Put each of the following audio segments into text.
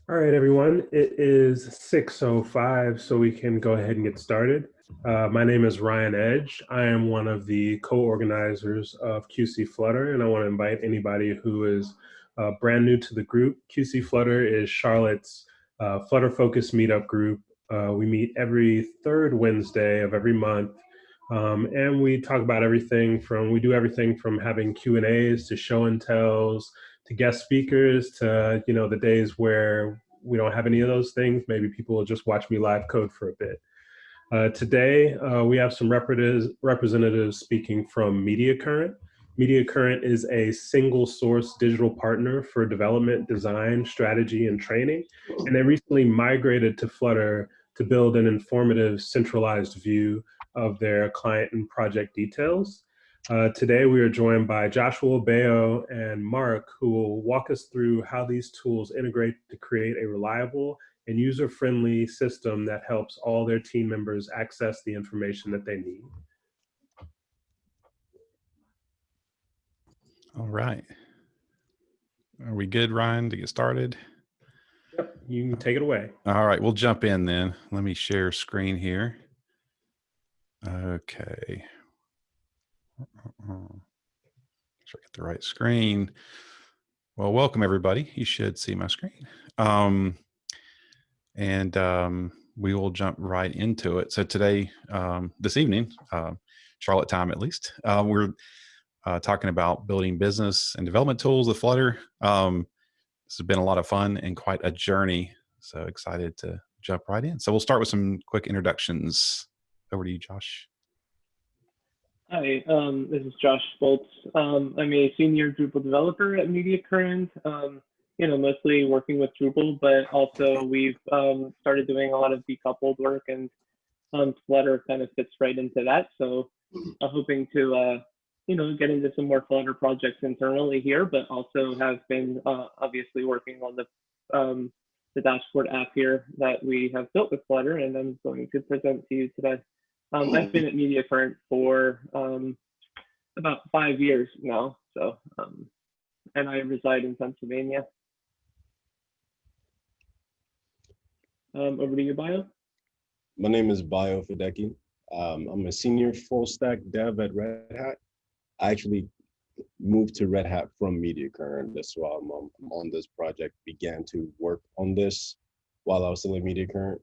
All right, everyone. It is 6:05, so we can go ahead and get started. My name is Ryan Edge. I am one of the co-organizers of QC Flutter, and I want to invite anybody who is brand new to the group. QC Flutter is Charlotte's Flutter-focused meetup group. We meet every third Wednesday of every month, and we talk about we do everything from having Q&As to show and tells, to guest speakers, to the days where we don't have any of those things. Maybe people will just watch me live code for a bit. Today, we have some representatives speaking from Mediacurrent. Mediacurrent is a single source digital partner for development, design, strategy, and training. And they recently migrated to Flutter to build an informative, centralized view of their client and project details. Today, we are joined by Joshua, Bayo, and Mark, who will walk us through how these tools integrate to create a reliable and user-friendly system that helps all their team members access the information that they need. All right. Are we good, Ryan, to get started? Yep, you can take it away. All right, we'll jump in then. Let me share screen here. Okay. Make sure I get the right screen. Well, welcome everybody. You should see my screen. We will jump right into it. So today, this evening, Charlotte time at least, we're talking about building business and development tools with Flutter. This has been a lot of fun and quite a journey. So excited to jump right in. So we'll start with some quick introductions. Over to you, Josh. Hi, this is Josh Boltz. I'm a senior Drupal developer at Mediacurrent. Mostly working with Drupal, but also we've started doing a lot of decoupled work, and Flutter kind of fits right into that. So I'm hoping to get into some more Flutter projects internally here, but also have been obviously working on the dashboard app here that we have built with Flutter, and I'm going to present to you today. I've been at Mediacurrent for about 5 years now, so and I reside in Pennsylvania. Over to you, Bayo. My name is Bayo Fideki. I'm a senior full stack dev at Red Hat. I actually moved to Red Hat from Mediacurrent. That's why I'm on this project, began to work on this while I was still at Mediacurrent.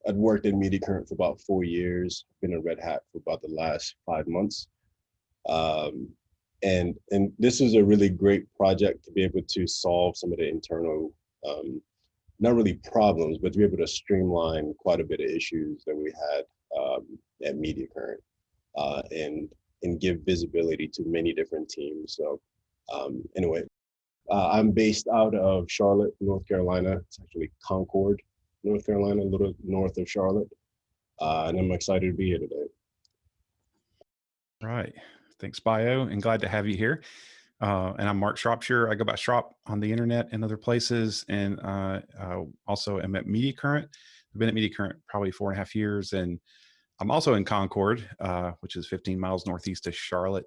I'd worked at Mediacurrent for about 4 years, been at Red Hat for about the last 5 months. And this is a really great project to be able to solve some of the internal, not really problems, but to be able to streamline quite a bit of issues that we had at Mediacurrent and give visibility to many different teams. So anyway, I'm based out of Charlotte, North Carolina. It's actually Concord, North Carolina, a little north of Charlotte. And I'm excited to be here today. Right. Thanks, Bayo, and glad to have you here. And I'm Mark Shropshire. I go by Shrop on the internet and other places, and also am at Mediacurrent. I've been at Mediacurrent probably 4.5 years, and I'm also in Concord, which is 15 miles northeast of Charlotte.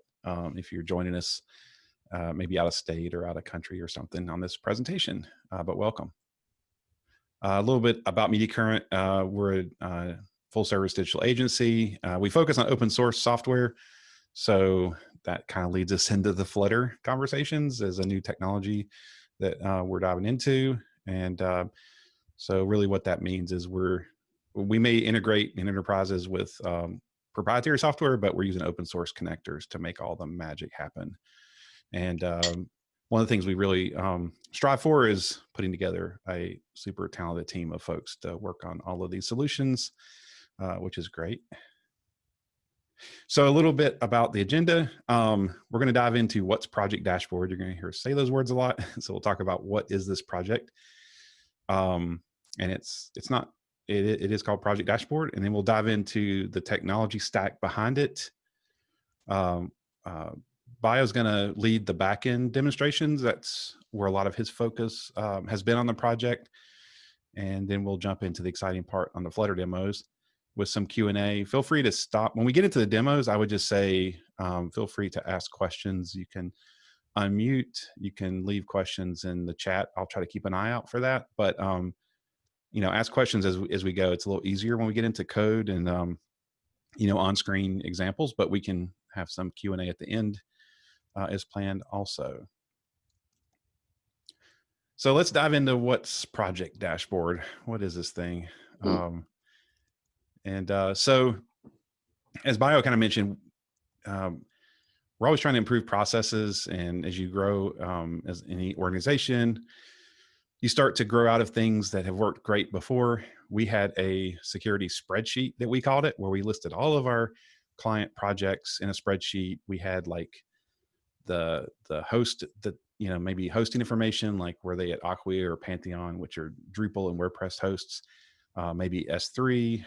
If you're joining us, maybe out of state or out of country or something on this presentation, but welcome. A little bit about Mediacurrent. We're a full service digital agency. We focus on open source software. So that kind of leads us into the Flutter conversations as a new technology that we're diving into. And so really what that means is we may integrate in enterprises with proprietary software, but we're using open source connectors to make all the magic happen. And one of the things we really strive for is putting together a super talented team of folks to work on all of these solutions, which is great. So a little bit about the agenda. We're going to dive into what's Project Dashboard. You're going to hear us say those words a lot. So we'll talk about what is this project. And it is called Project Dashboard. And then we'll dive into the technology stack behind it. Bayo's going to lead the backend demonstrations. That's where a lot of his focus has been on the project. And then we'll jump into the exciting part on the Flutter demos with some Q&A. Feel free to stop. When we get into the demos, I would just say, feel free to ask questions. You can unmute, you can leave questions in the chat. I'll try to keep an eye out for that. But ask questions as we go. It's a little easier when we get into code and on-screen examples, but we can have some Q&A at the end as planned also. So let's dive into what's Project Dashboard. What is this thing? So as Bio kind of mentioned, we're always trying to improve processes. And as you grow as any organization, you start to grow out of things that have worked great before. We had a security spreadsheet that we called it, where we listed all of our client projects in a spreadsheet. We had like the host that, maybe hosting information, like were they at Acquia or Pantheon, which are Drupal and WordPress hosts, maybe S3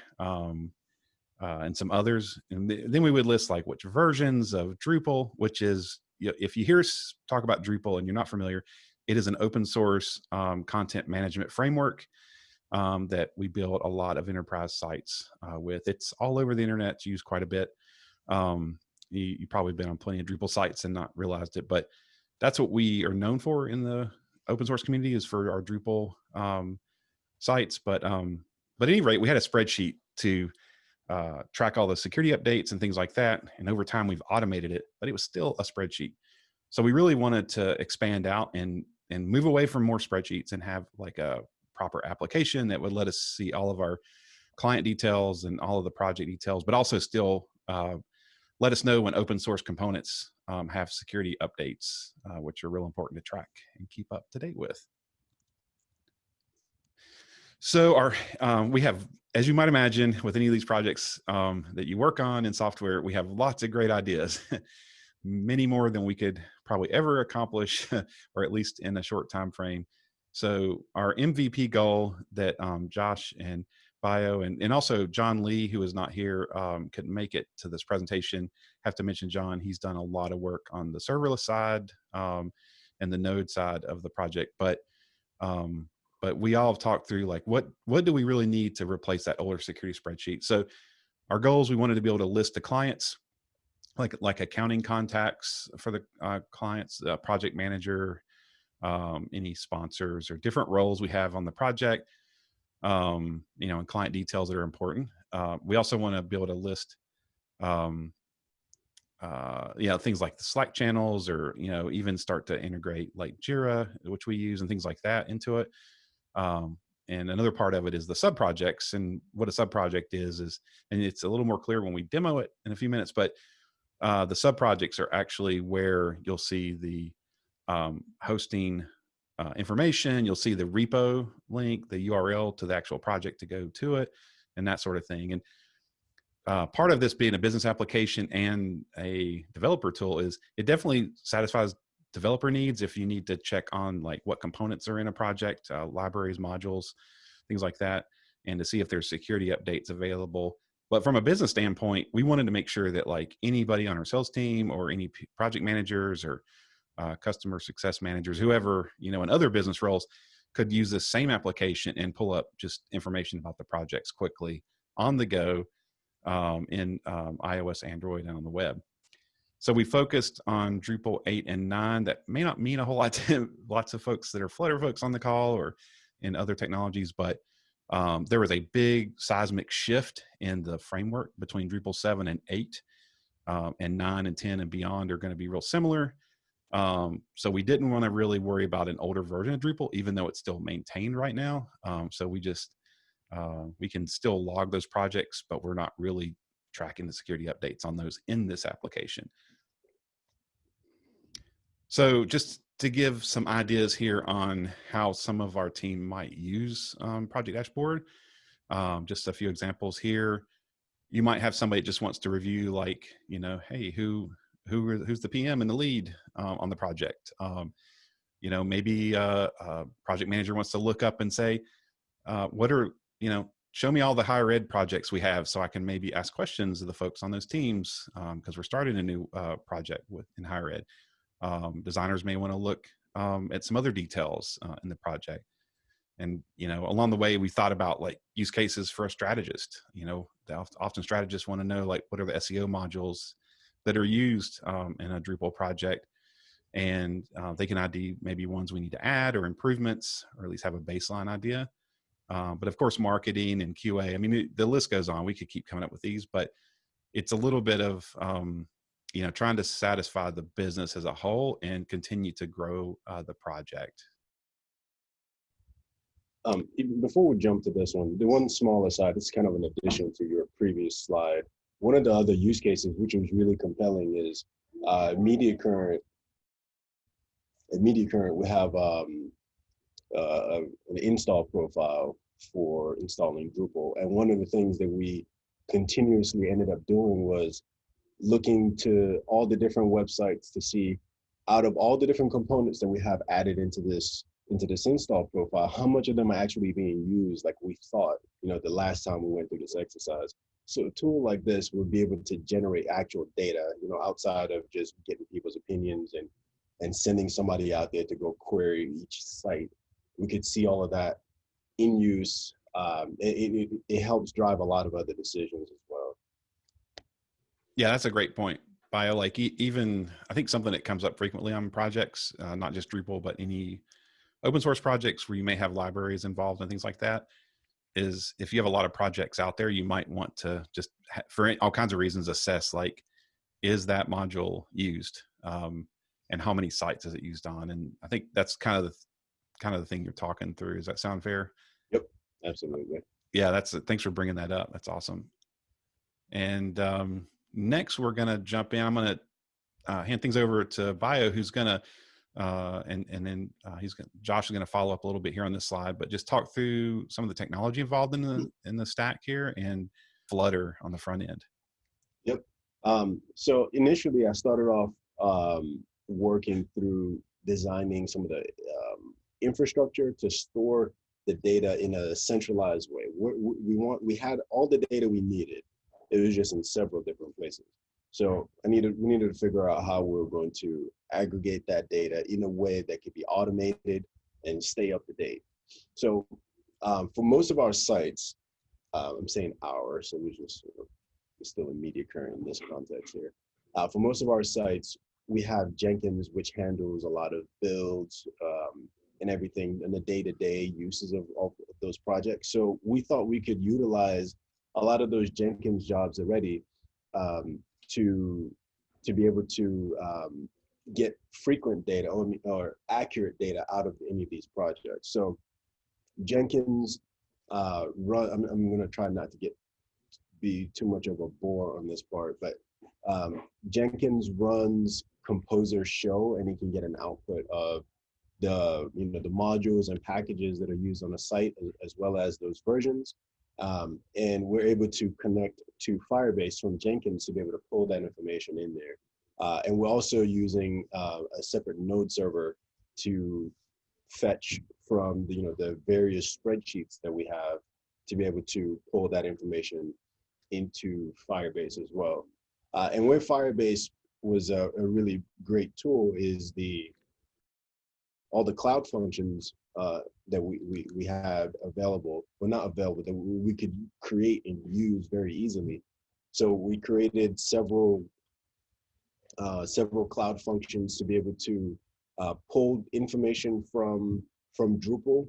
and some others. And then we would list like which versions of Drupal, which is, if you hear us talk about Drupal and you're not familiar, it is an open source content management framework that we build a lot of enterprise sites with. It's all over the internet. It's used quite a bit. You've probably been on plenty of Drupal sites and not realized it, but that's what we are known for in the open source community, is for our Drupal sites. But at any rate, we had a spreadsheet to track all the security updates and things like that. And over time, we've automated it, but it was still a spreadsheet. So we really wanted to expand out and move away from more spreadsheets and have like a proper application that would let us see all of our client details and all of the project details, but also still let us know when open source components have security updates, which are real important to track and keep up to date with. So we have, as you might imagine, with any of these projects that you work on in software, we have lots of great ideas, many more than we could probably ever accomplish, or at least in a short time frame. So our MVP goal that Josh and Bio and also John Lee, who is not here, couldn't make it to this presentation. Have to mention John. He's done a lot of work on the serverless side and the node side of the project. But we all have talked through like what do we really need to replace that older security spreadsheet. So our goals, we wanted to be able to list the clients, like accounting contacts for the clients, project manager, any sponsors or different roles we have on the project, and client details that are important. We also want to be able to list, things like the Slack channels, or, even start to integrate like Jira, which we use, and things like that into it. And another part of it is the sub-projects. And what a sub-project is, and it's a little more clear when we demo it in a few minutes, but the sub-projects are actually where you'll see the hosting information. You'll see the repo link, the URL to the actual project to go to it, and that sort of thing. And part of this being a business application and a developer tool is it definitely satisfies developer needs if you need to check on like what components are in a project, libraries, modules, things like that, and to see if there's security updates available. But from a business standpoint, we wanted to make sure that like anybody on our sales team or any project managers or customer success managers, whoever, in other business roles, could use this same application and pull up just information about the projects quickly on the go in iOS, Android, and on the web. So we focused on Drupal 8 and 9. That may not mean a whole lot to lots of folks that are Flutter folks on the call or in other technologies, but there was a big seismic shift in the framework between Drupal 7 and 8, and 9 and 10 and beyond are going to be real similar. So we didn't want to really worry about an older version of Drupal, even though it's still maintained right now. So we just, we can still log those projects, but we're not really tracking the security updates on those in this application. So just to give some ideas here on how some of our team might use Project Dashboard, just a few examples here. You might have somebody that just wants to review, like, hey, who's the PM and the lead on the project? Maybe a project manager wants to look up and say, what are, show me all the higher ed projects we have so I can maybe ask questions of the folks on those teams, because we're starting a new project in higher ed. Designers may want to look at some other details in the project. And, along the way, we thought about like use cases for a strategist. Often strategists want to know like what are the SEO modules that are used in a Drupal project. and they can ID maybe ones we need to add or improvements, or at least have a baseline idea. But of course, marketing and QA, I mean, the list goes on. We could keep coming up with these, but it's a little bit of, trying to satisfy the business as a whole and continue to grow the project. Before we jump to this one, the one small aside, it's kind of an addition to your previous slide. One of the other use cases, which was really compelling, is Mediacurrent. At Mediacurrent, we have an install profile for installing Drupal. And one of the things that we continuously ended up doing was looking to all the different websites to see, out of all the different components that we have added into this install profile, how much of them are actually being used like we thought, the last time we went through this exercise. So a tool like this would be able to generate actual data, outside of just getting people's opinions and sending somebody out there to go query each site. We could see all of that in use. It helps drive a lot of other decisions as well. Yeah, that's a great point, Bio. Like even, I think something that comes up frequently on projects, not just Drupal, but any open source projects where you may have libraries involved and things like that, is if you have a lot of projects out there, you might want to just, for all kinds of reasons, assess like, is that module used? And how many sites is it used on? And I think that's kind of the thing you're talking through. Does that sound fair? Yep, absolutely. Yeah, thanks for bringing that up. That's awesome. And next we're going to jump in. I'm going to hand things over to Bio, who's going to, and then Josh is going to follow up a little bit here on this slide, but just talk through some of the technology involved in the stack here and Flutter on the front end. Yep. So initially I started off working through designing some of the infrastructure to store the data in a centralized way. We had all the data we needed. It was just in several different places. So we needed to figure out how we were going to aggregate that data in a way that could be automated and stay up to date. So for most of our sites, I'm saying our, so we're still in Mediacurrent in this context here. For most of our sites, we have Jenkins, which handles a lot of builds and everything and the day-to-day uses of those projects. So we thought we could utilize a lot of those Jenkins jobs already to be able to get frequent data or accurate data out of any of these projects. So Jenkins I'm going to try not to be too much of a bore on this part, but Jenkins runs Composer show, and it can get an output of the modules and packages that are used on the site, as well as those versions. And we're able to connect to Firebase from Jenkins to be able to pull that information in there. And we're also using a separate node server to fetch from the various spreadsheets that we have to be able to pull that information into Firebase as well. And where Firebase was a really great tool is all the cloud functions that we have available, well, not available, that we could create and use very easily. So we created several cloud functions to be able to pull information from Drupal,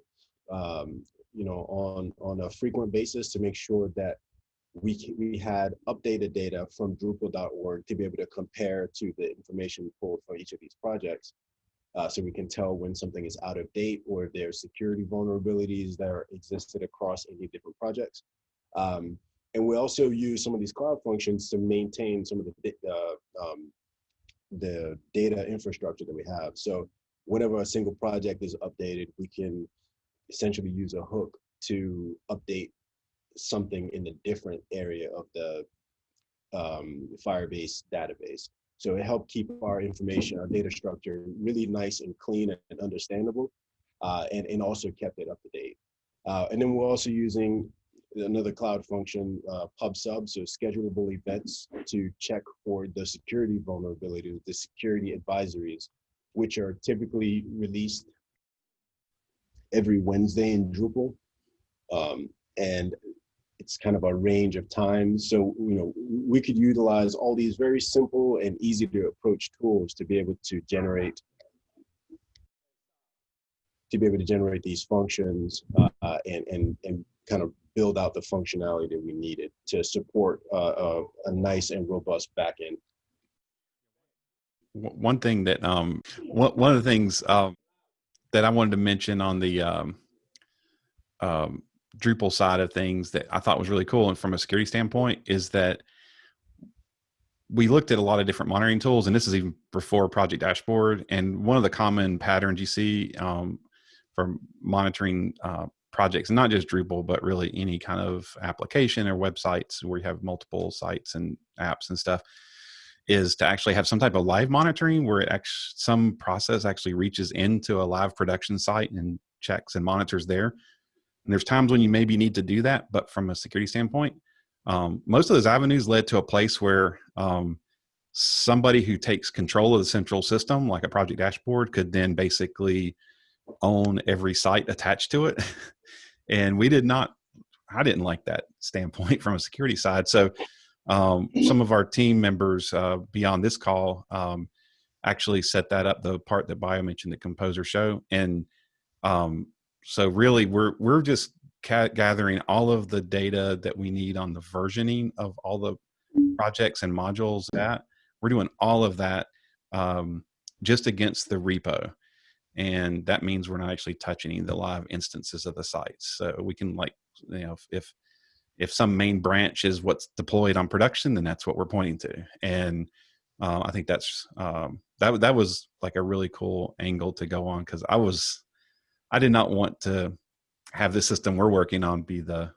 on a frequent basis to make sure that we had updated data from Drupal.org to be able to compare to the information pulled for each of these projects. So we can tell when something is out of date or if there's security vulnerabilities that are existed across any different projects. And we also use some of these cloud functions to maintain some of the data infrastructure that we have. So whenever a single project is updated, we can essentially use a hook to update something in a different area of the Firebase database. So it helped keep our information, our data structure really nice and clean and understandable, and also kept it up to date. And then we're also using another cloud function, PubSub, so schedulable events to check for the security vulnerability, the security advisories, which are typically released every Wednesday in Drupal. And it's kind of a range of times. So, we could utilize all these very simple and easy to approach tools to be able to generate these functions and kind of build out the functionality that we needed to support a nice and robust backend. One thing that one of the things that I wanted to mention on the Drupal side of things that I thought was really cool, and from a security standpoint, is that we looked at a lot of different monitoring tools, and this is even before Project Dashboard. And one of the common patterns you see for monitoring projects, and not just Drupal, but really any kind of application or websites where you have multiple sites and apps and stuff, is to actually have some type of live monitoring where some process actually reaches into a live production site and checks and monitors there. And there's times when you maybe need to do that, but from a security standpoint, most of those avenues led to a place where somebody who takes control of the central system, like a Project Dashboard, could then basically own every site attached to it. And I didn't like that standpoint from a security side. So some of our team members beyond this call actually set that up, the part that Bio mentioned, the Composer show. And so really we're just gathering all of the data that we need on the versioning of all the projects and modules that we're doing all of that just against the repo. And that means we're not actually touching any of the live instances of the sites. So we can, like, if some main branch is what's deployed on production, then that's what we're pointing to. And I think that's that was like a really cool angle to go on, because I did not want to have the system we're working on be the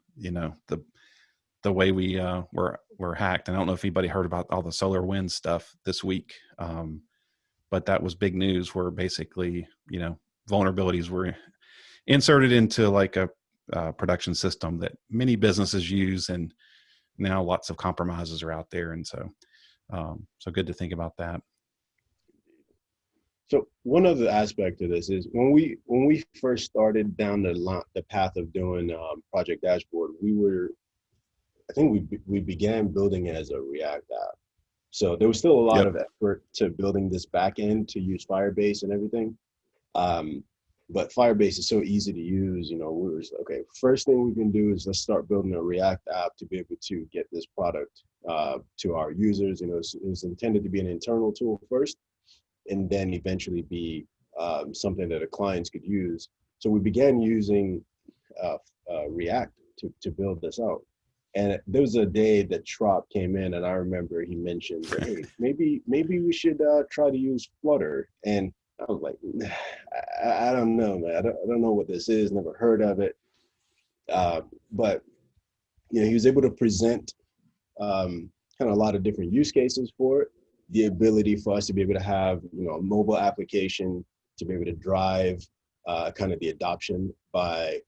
way we were hacked. And I don't know if anybody heard about all the SolarWinds stuff this week, but that was big news, where basically vulnerabilities were inserted into like a production system that many businesses use, and now lots of compromises are out there. And so good to think about that. So one other aspect of this is when we first started down the path of doing Project Dashboard, we began building it as a React app. So there was still a lot of effort to building this backend to use Firebase and everything. But Firebase is so easy to use. We were just, okay, first thing we can do is let's start building a React app to be able to get this product to our users. It was intended to be an internal tool first, and then eventually be something that our clients could use. So we began using React to build this out. And there was a day that Trop came in, and I remember he mentioned, hey, maybe we should try to use Flutter. And I was like, I don't know, man. I don't know what this is. Never heard of it. But he was able to present kind of a lot of different use cases for it. The ability for us to be able to have a mobile application to be able to drive kind of the adoption by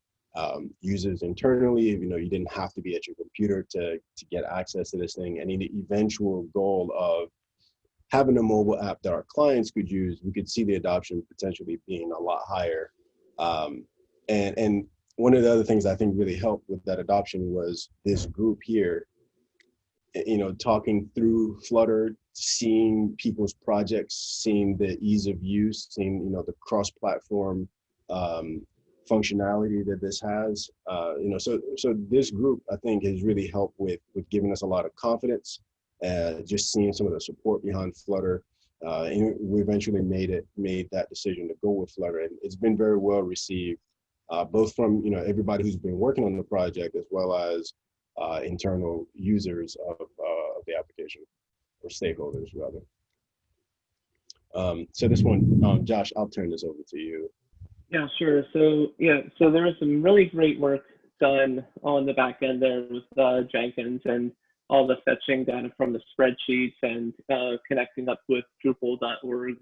users internally. You didn't have to be at your computer to get access to this thing. And the eventual goal of having a mobile app that our clients could use, we could see the adoption potentially being a lot higher. And one of the other things I think really helped with that adoption was this group here, talking through Flutter, seeing people's projects, seeing the ease of use, seeing, the cross-platform functionality that this has. So this group, I think, has really helped with giving us a lot of confidence. Just seeing some of the support behind Flutter, and we eventually made that decision to go with Flutter, and it's been very well received, both from everybody who's been working on the project, as well as internal users of the application, or stakeholders rather. So this one, Josh, I'll turn this over to you. Yeah, sure. So there was some really great work done on the back end there with Jenkins, and all the fetching data from the spreadsheets and connecting up with Drupal.org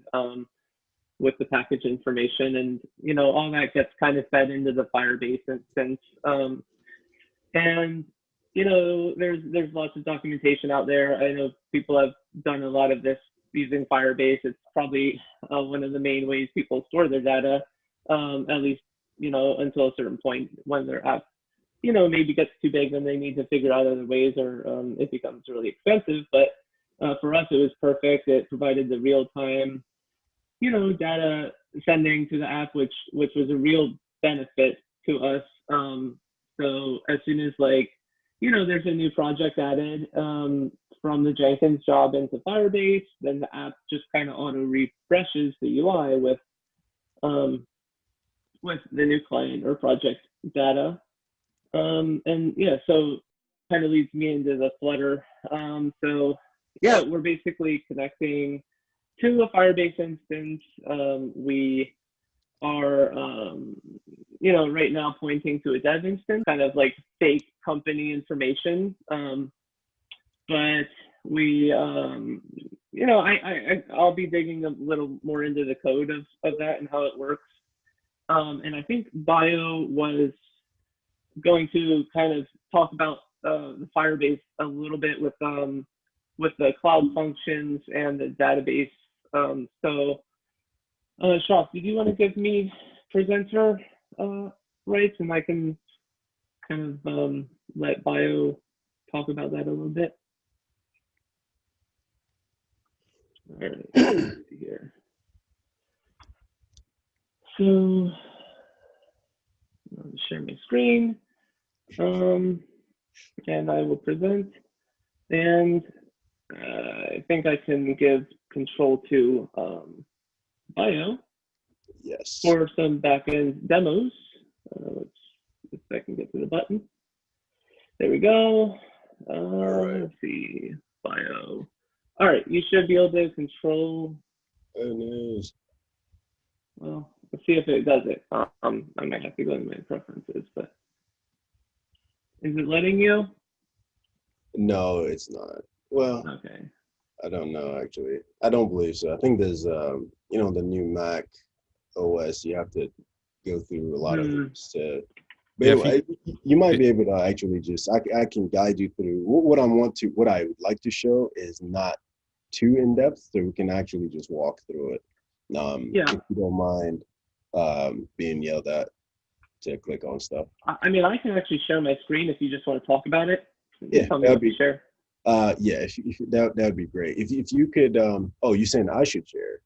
with the package information, and all that gets kind of fed into the Firebase instance. And there's lots of documentation out there. I know people have done a lot of this using Firebase. It's probably one of the main ways people store their data, at least until a certain point when their app maybe gets too big, then they need to figure out other ways, or it becomes really expensive. But for us, it was perfect. It provided the real-time, data sending to the app, which was a real benefit to us. So as soon as there's a new project added from the Jenkins job into Firebase, then the app just kind of auto refreshes the UI with the new client or project data. And yeah, so kind of leads me into the Flutter. So yeah, we're basically connecting to a Firebase instance. We are, right now pointing to a dev instance, kind of like fake company information. But we, I'll be digging a little more into the code of that and how it works. And I think Bio was going to kind of talk about the Firebase a little bit with the cloud functions and the database. So, Shaf, did you want to give me presenter rights, and I can kind of let Bio talk about that a little bit? All right, let's see here. So, I'll share my screen, and I will present. And I think I can give control to Bio. Yes. For some backend demos. Let's see if I can get to the button. There we go. Right. Let's see, Bio. All right, you should be able to control. Oh, no. Well, let's see if it does it. I might have to go into my preferences, but is it letting you? No, it's not. Well, Okay. I don't know, actually. I don't believe so. I think there's, the new Mac OS, you have to go through a lot of hoops to. But Yeah, anyway, you might be able to actually just, I can guide you through. What I would like to show is not too in-depth, so we can actually just walk through it. Yeah. If you don't mind being yelled at to click on stuff. I mean, I can actually share my screen if you just want to talk about it. Yeah, tell me what to share. Yeah, if that would be great. If you could, oh, you saying I should share?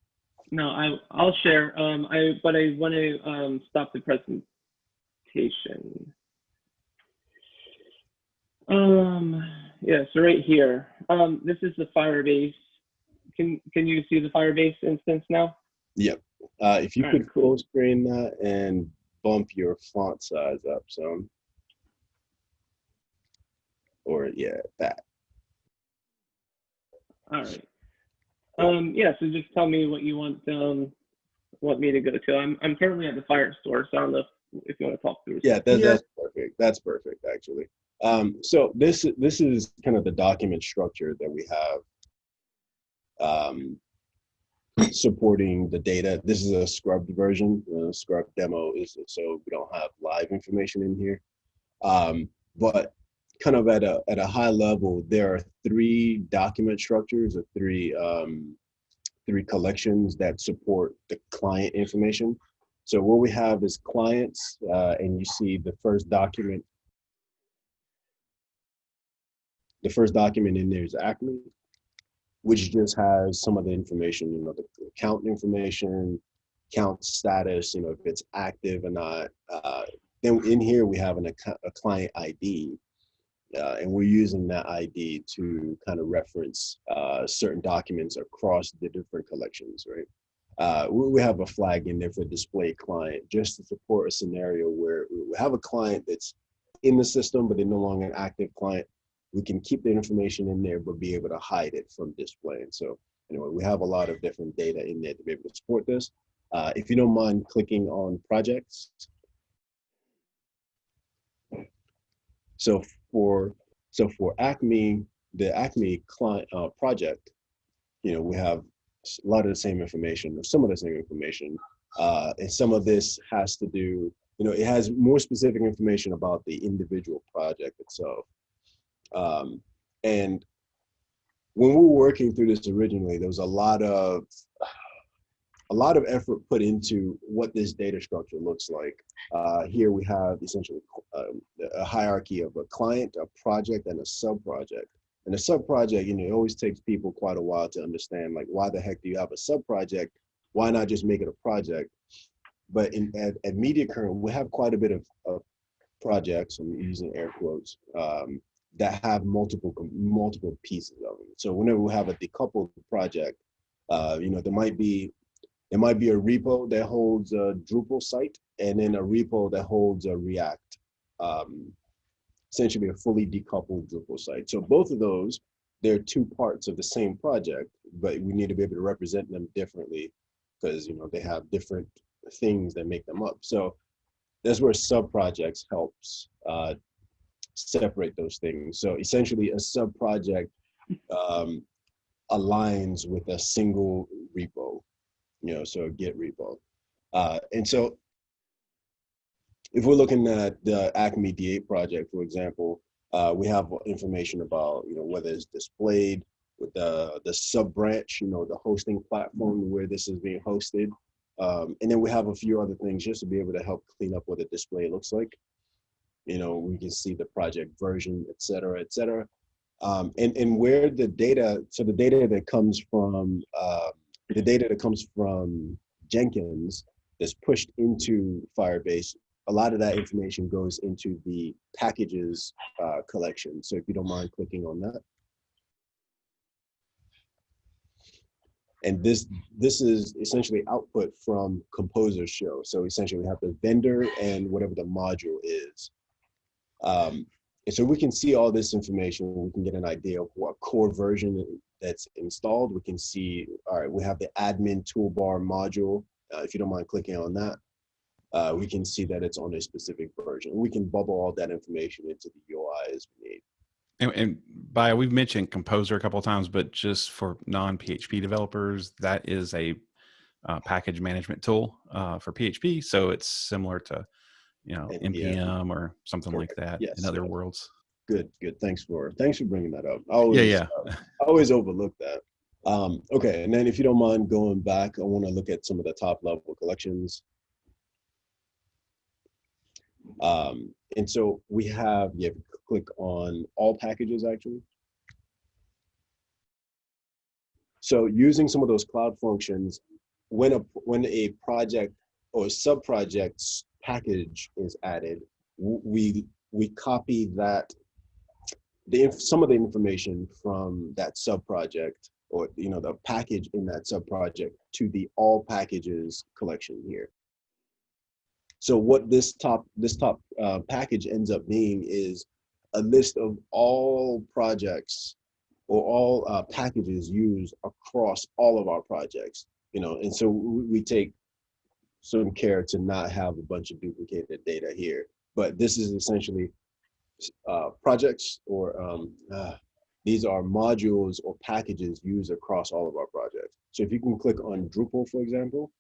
No, I'll share. But I want to stop the presentation. Yeah, so right here. This is the Firebase. Can you see the Firebase instance now? Yep. If you could cool. full screen that and bump your font size up some. Or yeah, that. All right. Yeah, so just tell me what you want me to go to. I'm currently at the Firestore, so I don't know if you want to talk through. Yeah, that's perfect. That's perfect, actually. So this is kind of the document structure that we have supporting the data. This is a scrubbed version. Scrubbed demo is so we don't have live information in here. But kind of at a high level, there are three document structures or three collections that support the client information. So what we have is clients, and you see the first document. The first document in there is Acme, which just has some of the information, the account information, account status, if it's active or not. Then in here we have a client ID, and we're using that ID to kind of reference certain documents across the different collections, right? We have a flag in there for display client, just to support a scenario where we have a client that's in the system, but they're no longer an active client. We can keep the information in there, but be able to hide it from display. And so, anyway, we have a lot of different data in there to be able to support this. If you don't mind clicking on projects. So for Acme, the Acme client project, we have a lot of the same information, or some of the same information, and some of this has to do, it has more specific information about the individual project itself. And when we were working through this originally, there was a lot of a lot of effort put into what this data structure looks like. Here we have essentially a hierarchy of a client, a project, and a sub-project. And a sub-project, it always takes people quite a while to understand, like, why the heck do you have a sub-project? Why not just make it a project? But at Mediacurrent, we have quite a bit of projects, I'm using air quotes, that have multiple pieces of them. So whenever we have a decoupled project, there might be a repo that holds a Drupal site, and then a repo that holds a React, essentially a fully decoupled Drupal site. So both of those, they're two parts of the same project, but we need to be able to represent them differently because they have different things that make them up. So that's where sub-projects helps separate those things. So essentially a sub-project aligns with a single repo, so a Git repo. And so if we're looking at the Acme D8 project, for example, we have information about, whether it's displayed with the sub-branch, the hosting platform where this is being hosted. And then we have a few other things just to be able to help clean up what the display looks like. We can see the project version, et cetera, et cetera. And where the data, so the data that comes from Jenkins that's pushed into Firebase, a lot of that information goes into the packages collection. So if you don't mind clicking on that. And this is essentially output from Composer Show. So essentially we have the vendor and whatever the module is. And so we can see all this information. We can get an idea of what core version that's installed. We can see, all right, we have the admin toolbar module. If you don't mind clicking on that, we can see that it's on a specific version. We can bubble all that information into the UI as we need. And Bio, we've mentioned Composer a couple of times, but just for non-PHP developers, that is a package management tool for PHP. So it's similar to, NPM or something like that. Yes, in other worlds. Good. Thanks for bringing that up. I always overlook that. Okay, and then if you don't mind going back, I want to look at some of the top level collections. And so we have, click on all packages actually. So using some of those cloud functions, when a project or sub-project's package is added, we copy that, some of the information from that sub-project or the package in that sub-project to the all packages collection here. So what this top package ends up being is a list of all projects or all packages used across all of our projects, and so we take some care to not have a bunch of duplicated data here. But this is essentially projects or these are modules or packages used across all of our projects. So if you can click on Drupal, for example,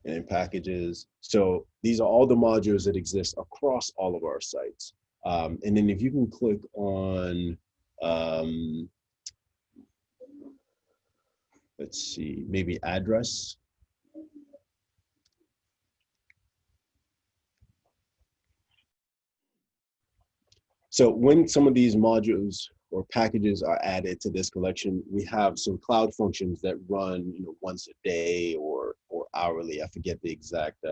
and packages. So these are all the modules that exist across all of our sites. And then if you can click on, let's see, maybe address. So when some of these modules or packages are added to this collection, we have some cloud functions that run, once a day or hourly. I forget the exact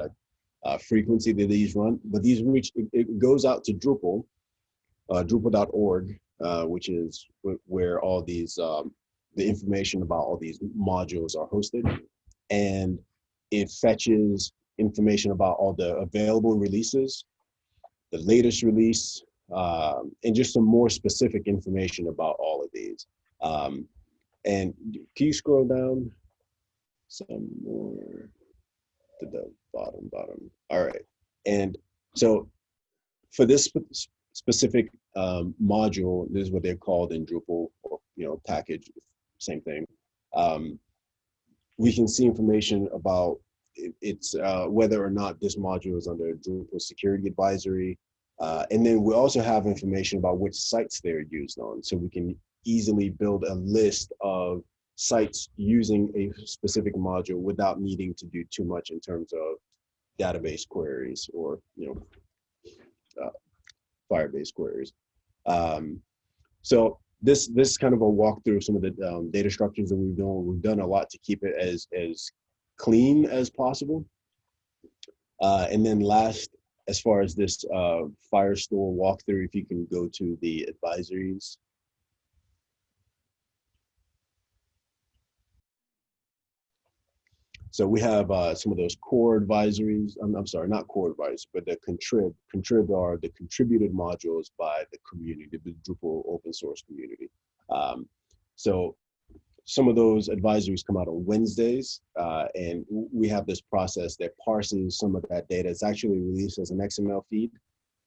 frequency that these run, but these it goes out to Drupal, drupal.org, which is where all these the information about all these modules are hosted, and it fetches information about all the available releases, the latest release, and just some more specific information about all of these. And can you scroll down some more to the bottom? All right. And so for this specific module, this is what they're called in Drupal, or package, same thing. We can see information about its whether or not this module is under Drupal security advisory. And then we also have information about which sites they're used on. So we can easily build a list of sites using a specific module without needing to do too much in terms of database queries or Firebase queries. So this kind of a walkthrough of some of the data structures that we've done. We've done a lot to keep it as clean as possible. And then last, as far as this Firestore walkthrough, if you can go to the advisories. So we have some of those core advisories. I'm sorry, not core advisories, but the contrib are the contributed modules by the community, the Drupal open source community. So some of those advisories come out on Wednesdays, and we have this process that parses some of that data. It's actually released as an XML feed,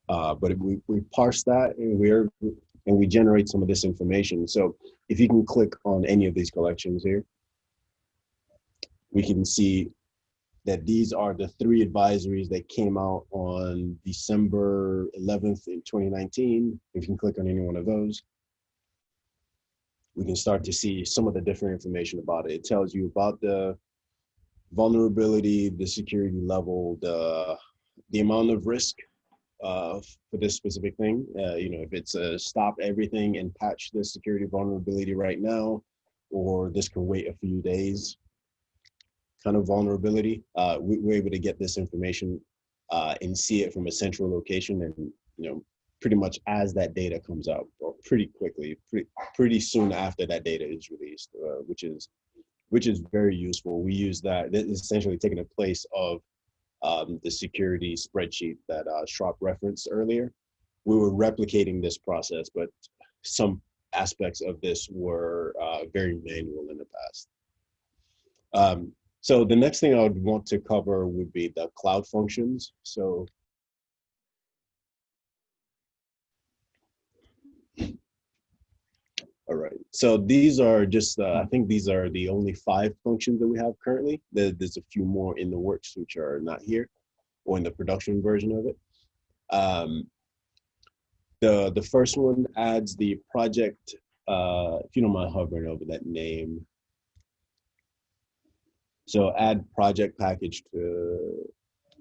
but we parse that and we generate some of this information. So if you can click on any of these collections here, we can see that these are the 3 advisories that came out on December 11th in 2019. If you can click on any one of those, we can start to see some of the different information about it. It tells you about the vulnerability, the security level, the amount of risk for this specific thing. If it's a stop everything and patch this security vulnerability right now, or this can wait a few days kind of vulnerability. We're able to get this information and see it from a central location, and pretty much as that data comes out, or pretty quickly, pretty soon after that data is released, which is very useful. We use that. This is essentially taking the place of the security spreadsheet that Shrop referenced earlier. We were replicating this process, but some aspects of this were very manual in the past. So the next thing I would want to cover would be the cloud functions. So all right, so these are just, I think these are the only 5 functions that we have currently. There's a few more in the works which are not here, or in the production version of it. The first one adds the project, if you don't mind hovering over that name. So add project package to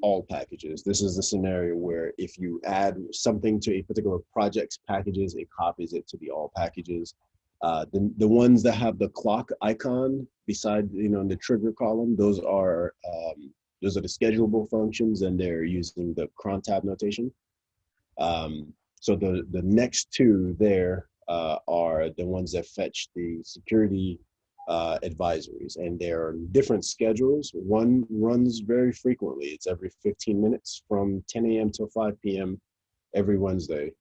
all packages. This is a scenario where if you add something to a particular project's packages, it copies it to the all packages. The ones that have the clock icon beside, in the trigger column, those are the schedulable functions, and they're using the cron tab notation. So the next 2 there are the ones that fetch the security advisories, and there are different schedules. One runs very frequently. It's every 15 minutes from 10 a.m. till 5 p.m. every Wednesday,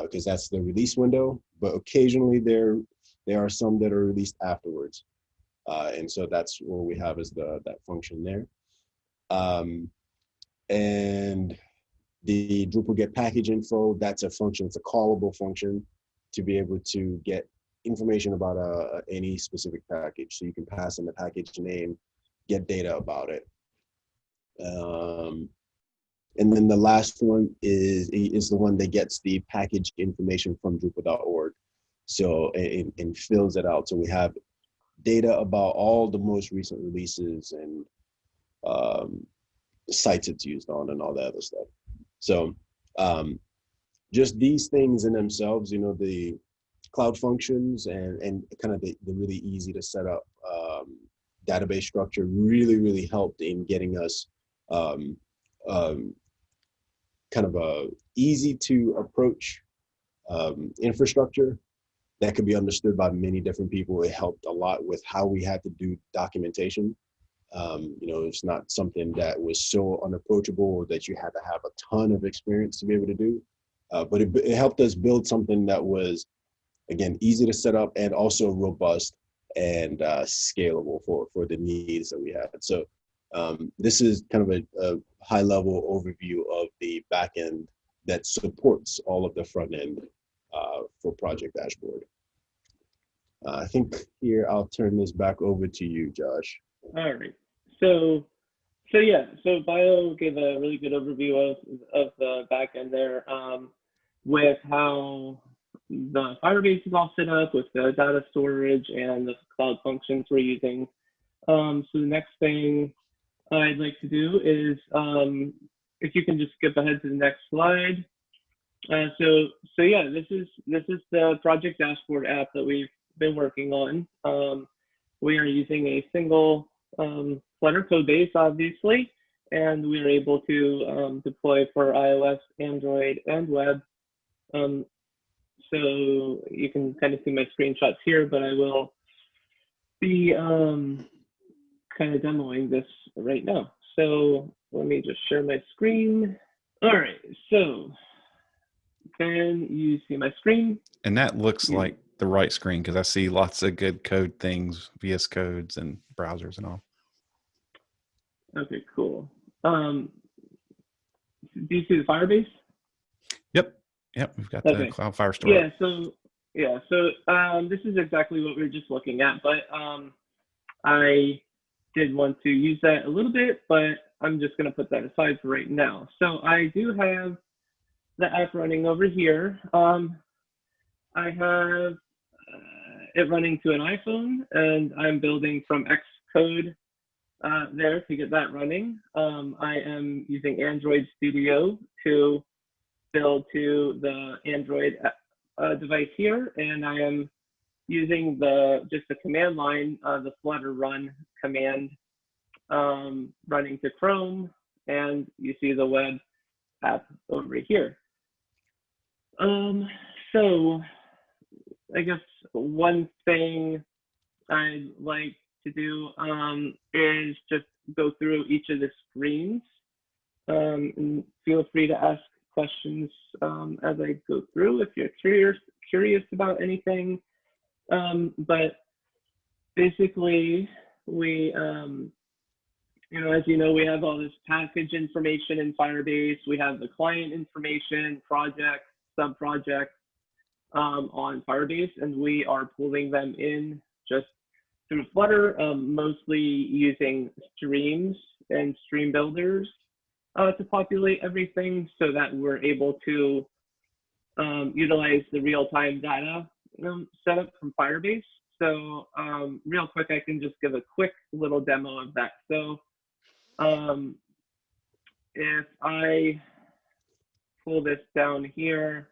because that's the release window. But occasionally there are some that are released afterwards, and so that's what we have as that function there. And the Drupal get package info, that's a function. It's a callable function to be able to get information about any specific package. So you can pass in the package name, get data about it. And then the last one is the one that gets the package information from Drupal.org. So and fills it out. So we have data about all the most recent releases and sites it's used on and all that other stuff. So just these things in themselves, the cloud functions and kind of the really easy to set up database structure really helped in getting us kind of a easy to approach infrastructure that could be understood by many different people. It helped a lot with how we had to do documentation. It's not something that was so unapproachable or that you had to have a ton of experience to be able to do, but it helped us build something that was, again, easy to set up and also robust and scalable for the needs that we had. So this is kind of a high level overview of the backend that supports all of the front end for Project Dashboard. I think here I'll turn this back over to you, Josh. All right. So Bio gave a really good overview of the backend there, with how the Firebase is all set up with the data storage and the cloud functions we're using. So the next thing I'd like to do is, if you can just skip ahead to the next slide. So yeah, this is the project dashboard app that we've been working on. We are using a single Flutter code base, obviously, and we are able to deploy for iOS, Android, and web. So you can kind of see my screenshots here, but I will be kind of demoing this right now. So let me just share my screen. All right, so can you see my screen? And that looks like the right screen because I see lots of good code things, VS Codes and browsers and all. Okay, cool. Do you see the Firebase? Yep, we've got the Cloud Firestore. Yeah, so this is exactly what we were just looking at, but I did want to use that a little bit, but I'm just going to put that aside for right now. So I do have the app running over here. I have it running to an iPhone, and I'm building from Xcode there to get that running. I am using Android Studio to build to the Android device here, and I am using just the command line, the Flutter run command, running to Chrome, and you see the web app over here. So I guess one thing I'd like to do is just go through each of the screens, and feel free to ask questions as I go through if you're curious about anything. But basically, we, as you know, we have all this package information in Firebase. We have the client information, projects, sub-projects on Firebase, and we are pulling them in just through Flutter, mostly using streams and stream builders to populate everything so that we're able to utilize the real-time data setup from Firebase. So real quick, I can just give a quick little demo of that. So if I pull this down here,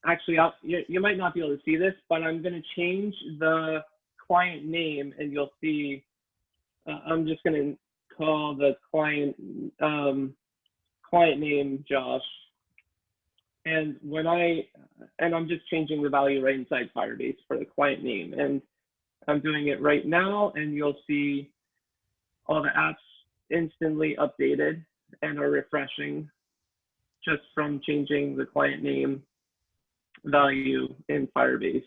actually, you might not be able to see this, but I'm going to change the client name, and you'll see. I'm just going to call the client name Josh, and I'm just changing the value right inside Firebase for the client name, and I'm doing it right now, and you'll see all the apps instantly updated and are refreshing just from changing the client name value in Firebase.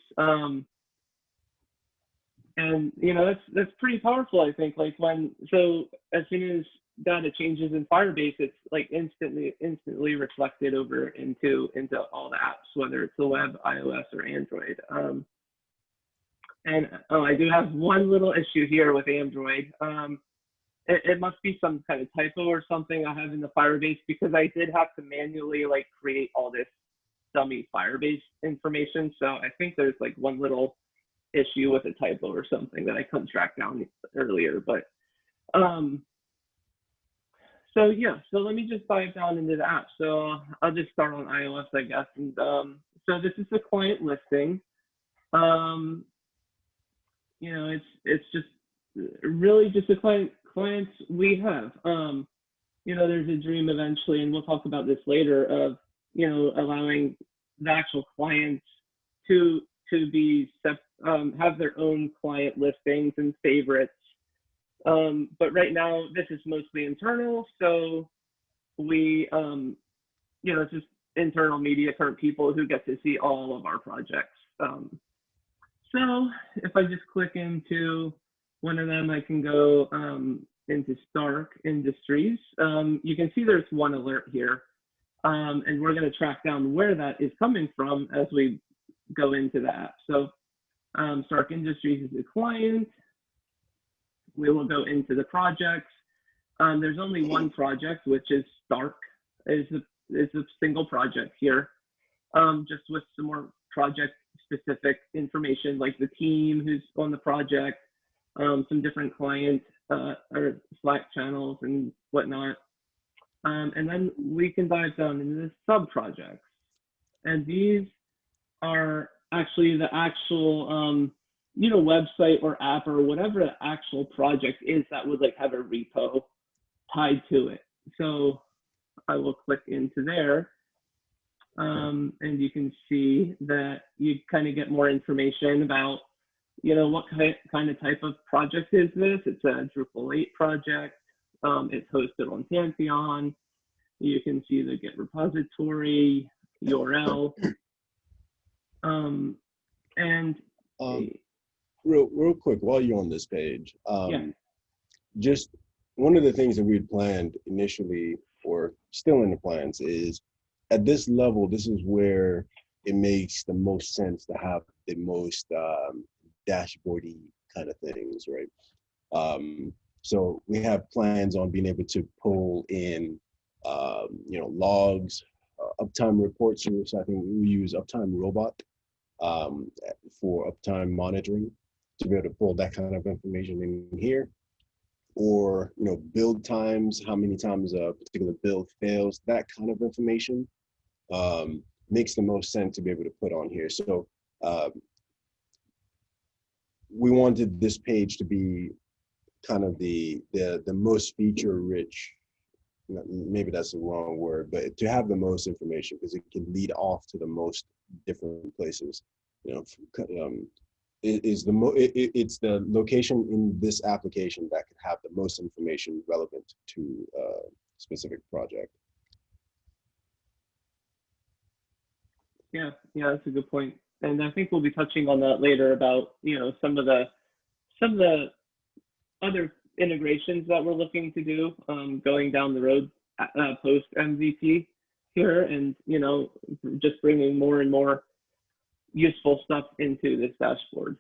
And that's pretty powerful, I think. Like so as soon as data changes in Firebase, it's like instantly reflected over into all the apps, whether it's the web, iOS, or Android. And I do have one little issue here with Android. It must be some kind of typo or something I have in the Firebase, because I did have to manually create all this dummy Firebase information. So I think there's one little issue with a typo or something that I couldn't track down earlier. But so yeah, so let me just dive down into the app. So I'll just start on iOS, I guess. And so this is the client listing. It's just really just the clients we have. There's a dream eventually, and we'll talk about this later, of allowing the actual clients to be have their own client listings and favorites. But right now, this is mostly internal, so we it's just internal Mediacurrent people who get to see all of our projects. So if I just click into one of them, I can go into Stark Industries. You can see there's one alert here, and we're going to track down where that is coming from as we go into the app. So Stark Industries is the client. We will go into the projects. There's only one project, which is Stark. Is a single project here, just with some more project specific information like the team who's on the project, some different client or Slack channels and whatnot. And then we can dive down into the sub-projects. And these are actually the actual, website or app or whatever the actual project is that would like have a repo tied to it. So I will click into there. And you can see that you kind of get more information about, what kind of type of project is this? It's a Drupal 8 project. It's hosted on Pantheon. You can see the Git repository, URL. Real quick, while you're on this page, just one of the things that we had planned initially, or still in the plans, is at this level, this is where it makes the most sense to have the most dashboardy kind of things, right? So we have plans on being able to pull in, logs, uptime reports. So I think we use Uptime Robot for uptime monitoring to be able to pull that kind of information in here. Or, build times, how many times a particular build fails, that kind of information makes the most sense to be able to put on here. So we wanted this page to be kind of the most feature rich, maybe that's the wrong word, but to have the most information, because it can lead off to the most different places. It's the location in this application that could have the most information relevant to a specific project. Yeah, that's a good point. And I think we'll be touching on that later about, some of the other integrations that we're looking to do going down the road post MVP here, and just bringing more and more useful stuff into this dashboard.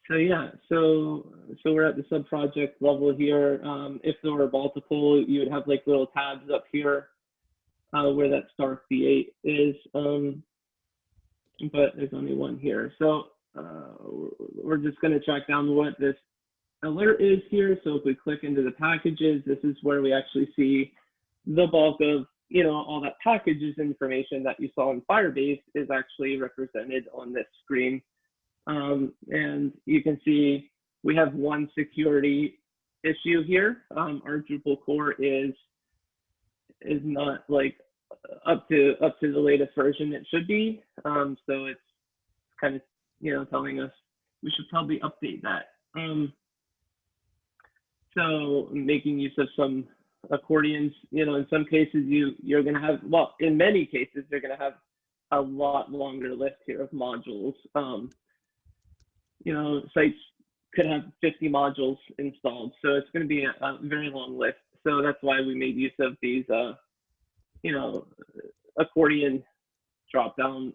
So we're at the sub project level here. If there were multiple, you would have like little tabs up here where that star V8 is, but there's only one here. So we're just going to track down what this alert is here. So if we click into the packages, this is where we actually see the bulk of all that packages information that you saw in Firebase is actually represented on this screen. And you can see we have one security issue here. Our Drupal core is not like up to the latest version it should be. So it's kind of telling us we should probably update that. So making use of some accordions, in some cases you're going to have, well, in many cases you're going to have a lot longer list here of modules. Sites could have 50 modules installed, so it's going to be a very long list. So that's why we made use of these accordion drop down.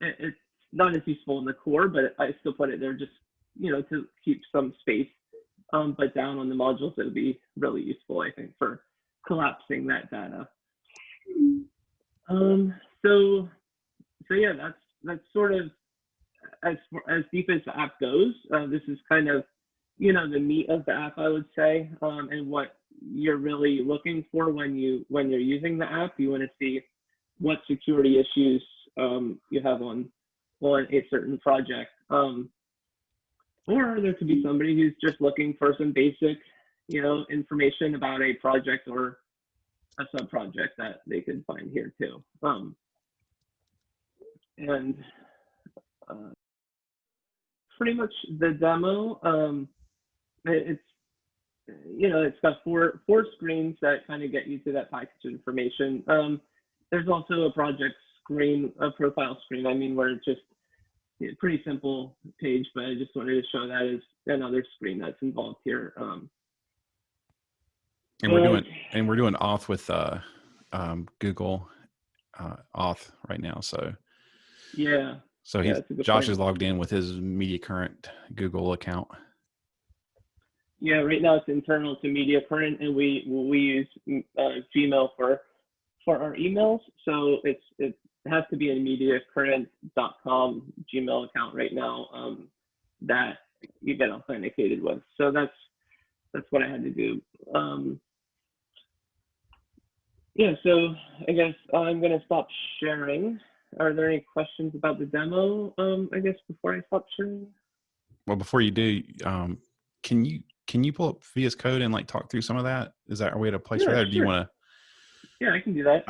It's not as useful in the core, but I still put it there just to keep some space. But down on the modules, it would be really useful, I think, for collapsing that data. So yeah, that's sort of as deep as the app goes. This is kind of the meat of the app, I would say, and what you're really looking for when you're using the app. You want to see what security issues you have on a certain project. Or there could be somebody who's just looking for some basic, information about a project or a sub-project that they could find here too. And pretty much the demo, it's got four screens that kind of get you to that package information. There's also a project screen, a profile screen, where it's just a pretty simple page, but I just wanted to show that as another screen that's involved here. And we're doing auth with Google auth right now. So yeah. So Josh is logged in with his Mediacurrent Google account. Yeah, right now it's internal to Mediacurrent, and we use Gmail for our emails. So it's has to be a mediacurrent.com Gmail account right now that you get authenticated with. So that's what I had to do. Yeah, so I guess I'm going to stop sharing. Are there any questions about the demo, I guess, before I stop sharing? Well, before you do, can you pull up VS Code and like talk through some of that? Is that a way to place for that, or do you want to? Yeah, I can do that.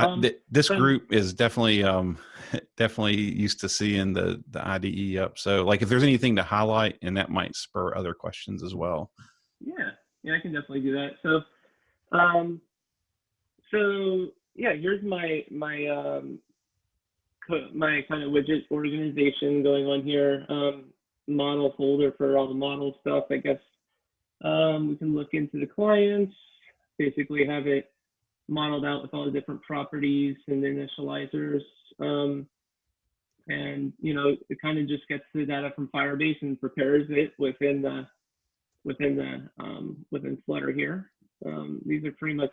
This group is definitely definitely used to seeing the IDE up. So like if there's anything to highlight, and that might spur other questions as well. Yeah, I can definitely do that. So yeah, here's my kind of widget organization going on here. Model folder for all the model stuff, I guess. We can look into the clients, basically have it modeled out with all the different properties and initializers. And it kind of just gets the data from Firebase and prepares it within Flutter here. These are pretty much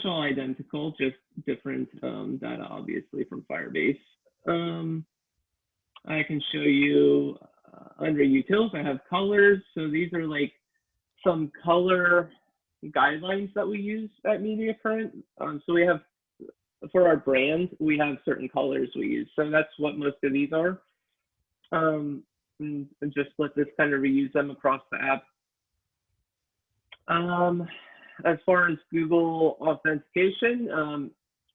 all identical, just different data, obviously, from Firebase. I can show you under utils, I have colors. So these are like some color guidelines that we use at Mediacurrent. So we have, for our brand, we have certain colors we use. So that's what most of these are. And just let this kind of reuse them across the app. As far as Google authentication,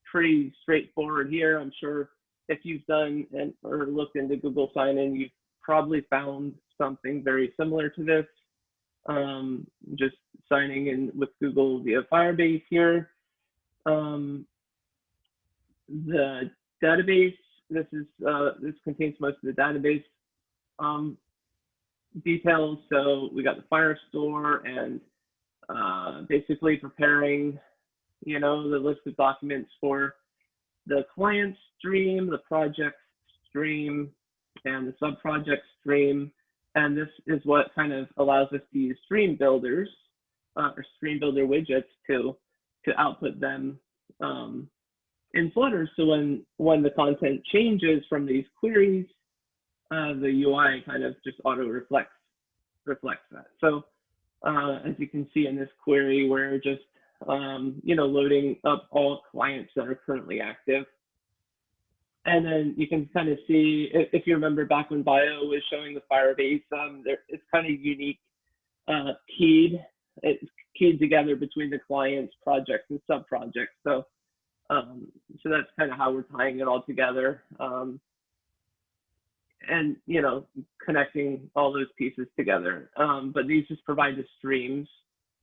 pretty straightforward here. I'm sure if you've done or looked into Google sign-in, you've probably found something very similar to this. Just signing in with Google via Firebase here. The database, this contains most of the database details. So we got the Firestore and basically preparing, the list of documents for the client stream, the project stream, and the sub-project stream. And this is what kind of allows us to use stream builders or stream builder widgets to output them in Flutter. So when the content changes from these queries, the UI kind of just auto reflects that. So as you can see in this query, we're just loading up all clients that are currently active. And then you can kind of see, if you remember back when Bio was showing the Firebase, it's kind of unique, it's keyed together between the clients, projects, and sub-projects. So that's kind of how we're tying it all together. And, connecting all those pieces together. But these just provide the streams,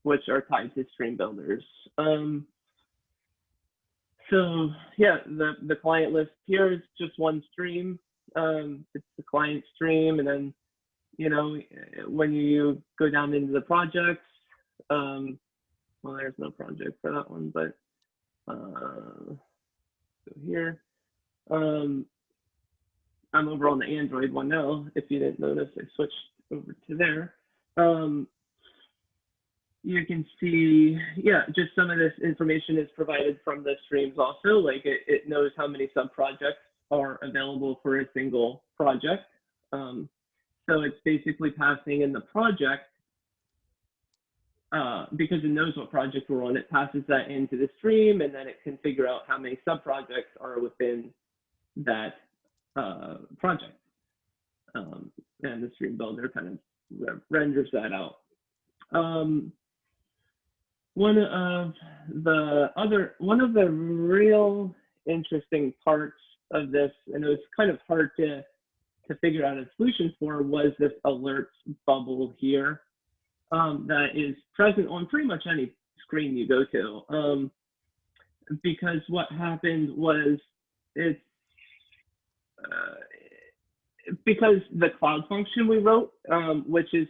which are tied to stream builders. So yeah, the client list here is just one stream. It's the client stream, and then when you go down into the projects, well, there's no project for that one, but so here, I'm over on the Android one now. If you didn't notice, I switched over to there. You can see, just some of this information is provided from the streams also. Like it knows how many sub-projects are available for a single project. So it's basically passing in the project, because it knows what project we're on, it passes that into the stream, and then it can figure out how many sub-projects are within that project. And the stream builder kind of renders that out. One of the real interesting parts of this, and it was kind of hard to figure out a solution for, was this alerts bubble here that is present on pretty much any screen you go to. Because what happened was because the cloud function we wrote, which is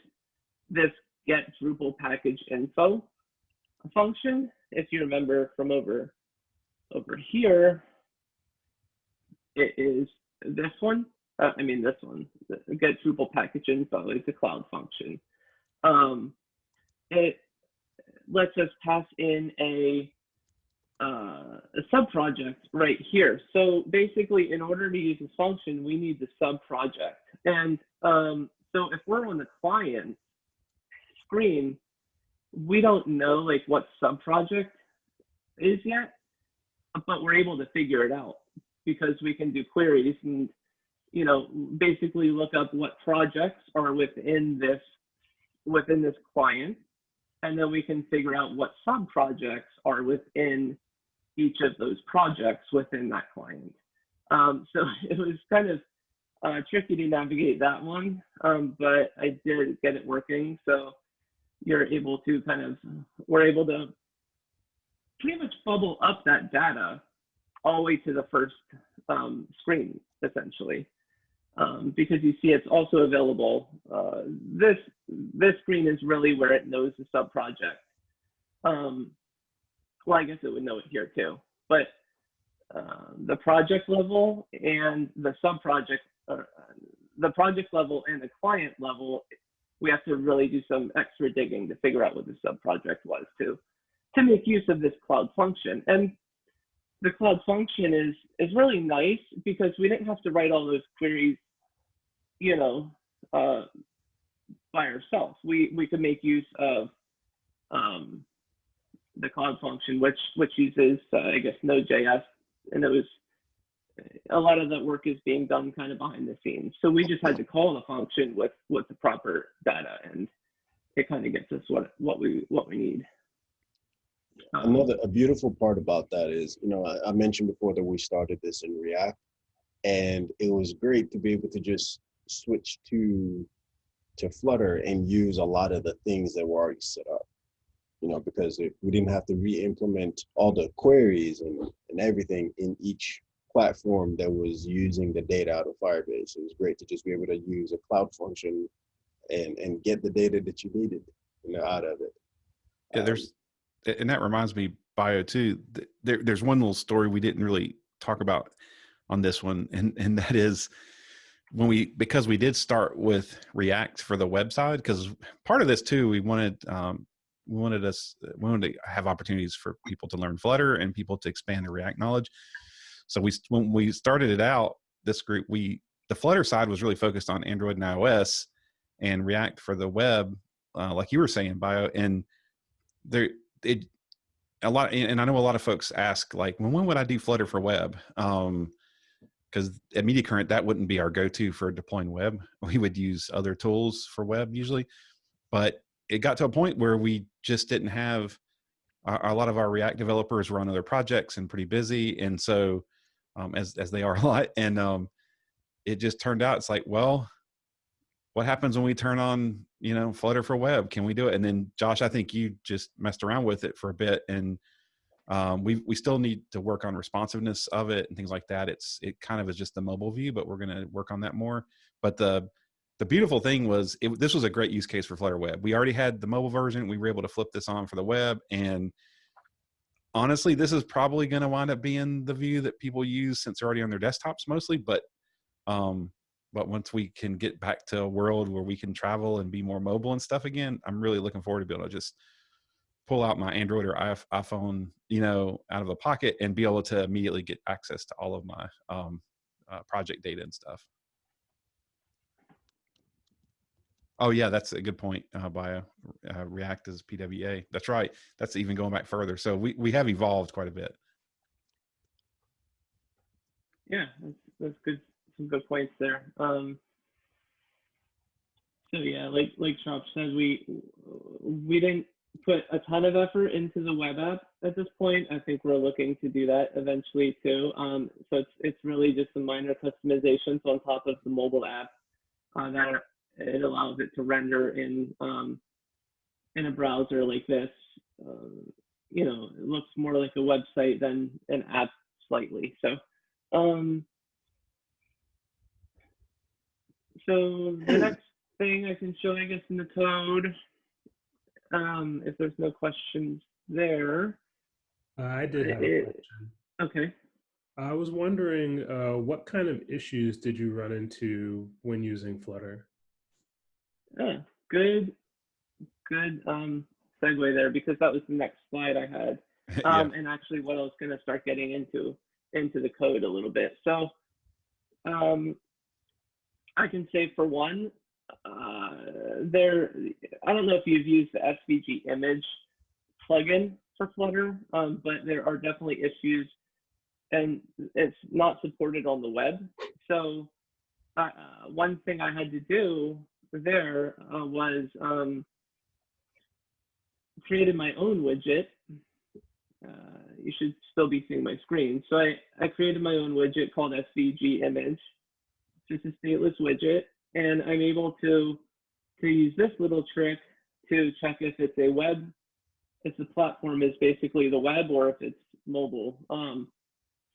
this get Drupal package info function, if you remember from over here, it is this one. This one, get Drupal package info is the cloud function. It lets us pass in a a sub-project right here. So basically, in order to use this function, we need the sub-project. And so if we're on the client screen, we don't know like what sub-project is yet, but we're able to figure it out because we can do queries and, you know, basically look up what projects are within this client, and then we can figure out what sub-projects are within each of those projects within that client. So it was kind of tricky to navigate that one, but I did get it working. So you're able to we're able to pretty much bubble up that data all the way to the first screen, essentially, because you see it's also available. This screen is really where it knows the sub-project. Well, I guess it would know it here too, but the project level and the sub-project, the project level and the client level, we have to really do some extra digging to figure out what the sub-project was to make use of this cloud function. And the cloud function is really nice because we didn't have to write all those queries, you know, by ourselves. We could make use of the cloud function, which uses, I guess, Node.js, and it was a lot of that work is being done kind of behind the scenes. So we just had to call the function with the proper data, and it kind of gets us what we need. A beautiful part about that is, you know, I mentioned before that we started this in React, and it was great to be able to just switch to Flutter and use a lot of the things that were already set up. You know, because we didn't have to re-implement all the queries and everything in each platform that was using the data out of Firebase. It was great to just be able to use a cloud function and get the data that you needed, you know, out of it. Yeah, and that reminds me, Bio, too, there's one little story we didn't really talk about on this one, and that is because we did start with React for the website, because part of this too, we wanted to have opportunities for people to learn Flutter and people to expand their React knowledge. So when we started it out, this group, the Flutter side was really focused on Android and iOS, and React for the web, like you were saying, Bio. And and I know a lot of folks ask, like, well, when would I do Flutter for web? Because at Mediacurrent, that wouldn't be our go-to for deploying web. We would use other tools for web usually, but it got to a point where we just didn't have a lot of our React developers were on other projects and pretty busy. And so as they are a lot, and it just turned out, it's like, well, what happens when we turn on, you know, Flutter for web? Can we do it? And then Josh, I think you just messed around with it for a bit, and we still need to work on responsiveness of it and things like that. It kind of is just the mobile view, but we're going to work on that more. But the beautiful thing was this was a great use case for Flutter Web. We already had the mobile version. We were able to flip this on for the web. And honestly, this is probably going to wind up being the view that people use since they're already on their desktops mostly. But once we can get back to a world where we can travel and be more mobile and stuff again, I'm really looking forward to be able to just pull out my Android or iPhone, you know, out of the pocket and be able to immediately get access to all of my project data and stuff. Oh yeah, that's a good point, Bio. React is PWA. That's right. That's even going back further. So we have evolved quite a bit. Yeah, that's good. Some good points there. So yeah, like Shop said, we didn't put a ton of effort into the web app at this point. I think we're looking to do that eventually too. So it's really just some minor customizations on top of the mobile app that it allows it to render in a browser like this. You know, it looks more like a website than an app slightly. So so the next thing I can show, I guess, in the code, if there's no questions there. I did have a question. Okay. I was wondering, what kind of issues did you run into when using Flutter? Good segue there, because that was the next slide I had. Yeah. and actually what I was going to start getting into the code a little bit. So I can say for one, I don't know if you've used the SVG image plugin for Flutter, but there are definitely issues, and it's not supported on the web. So one thing I had to do there was created my own widget. You should still be seeing my screen. So I created my own widget called SVG image. It's just a stateless widget, and I'm able to use this little trick to check if it's a web, if the platform is basically the web, or if it's mobile.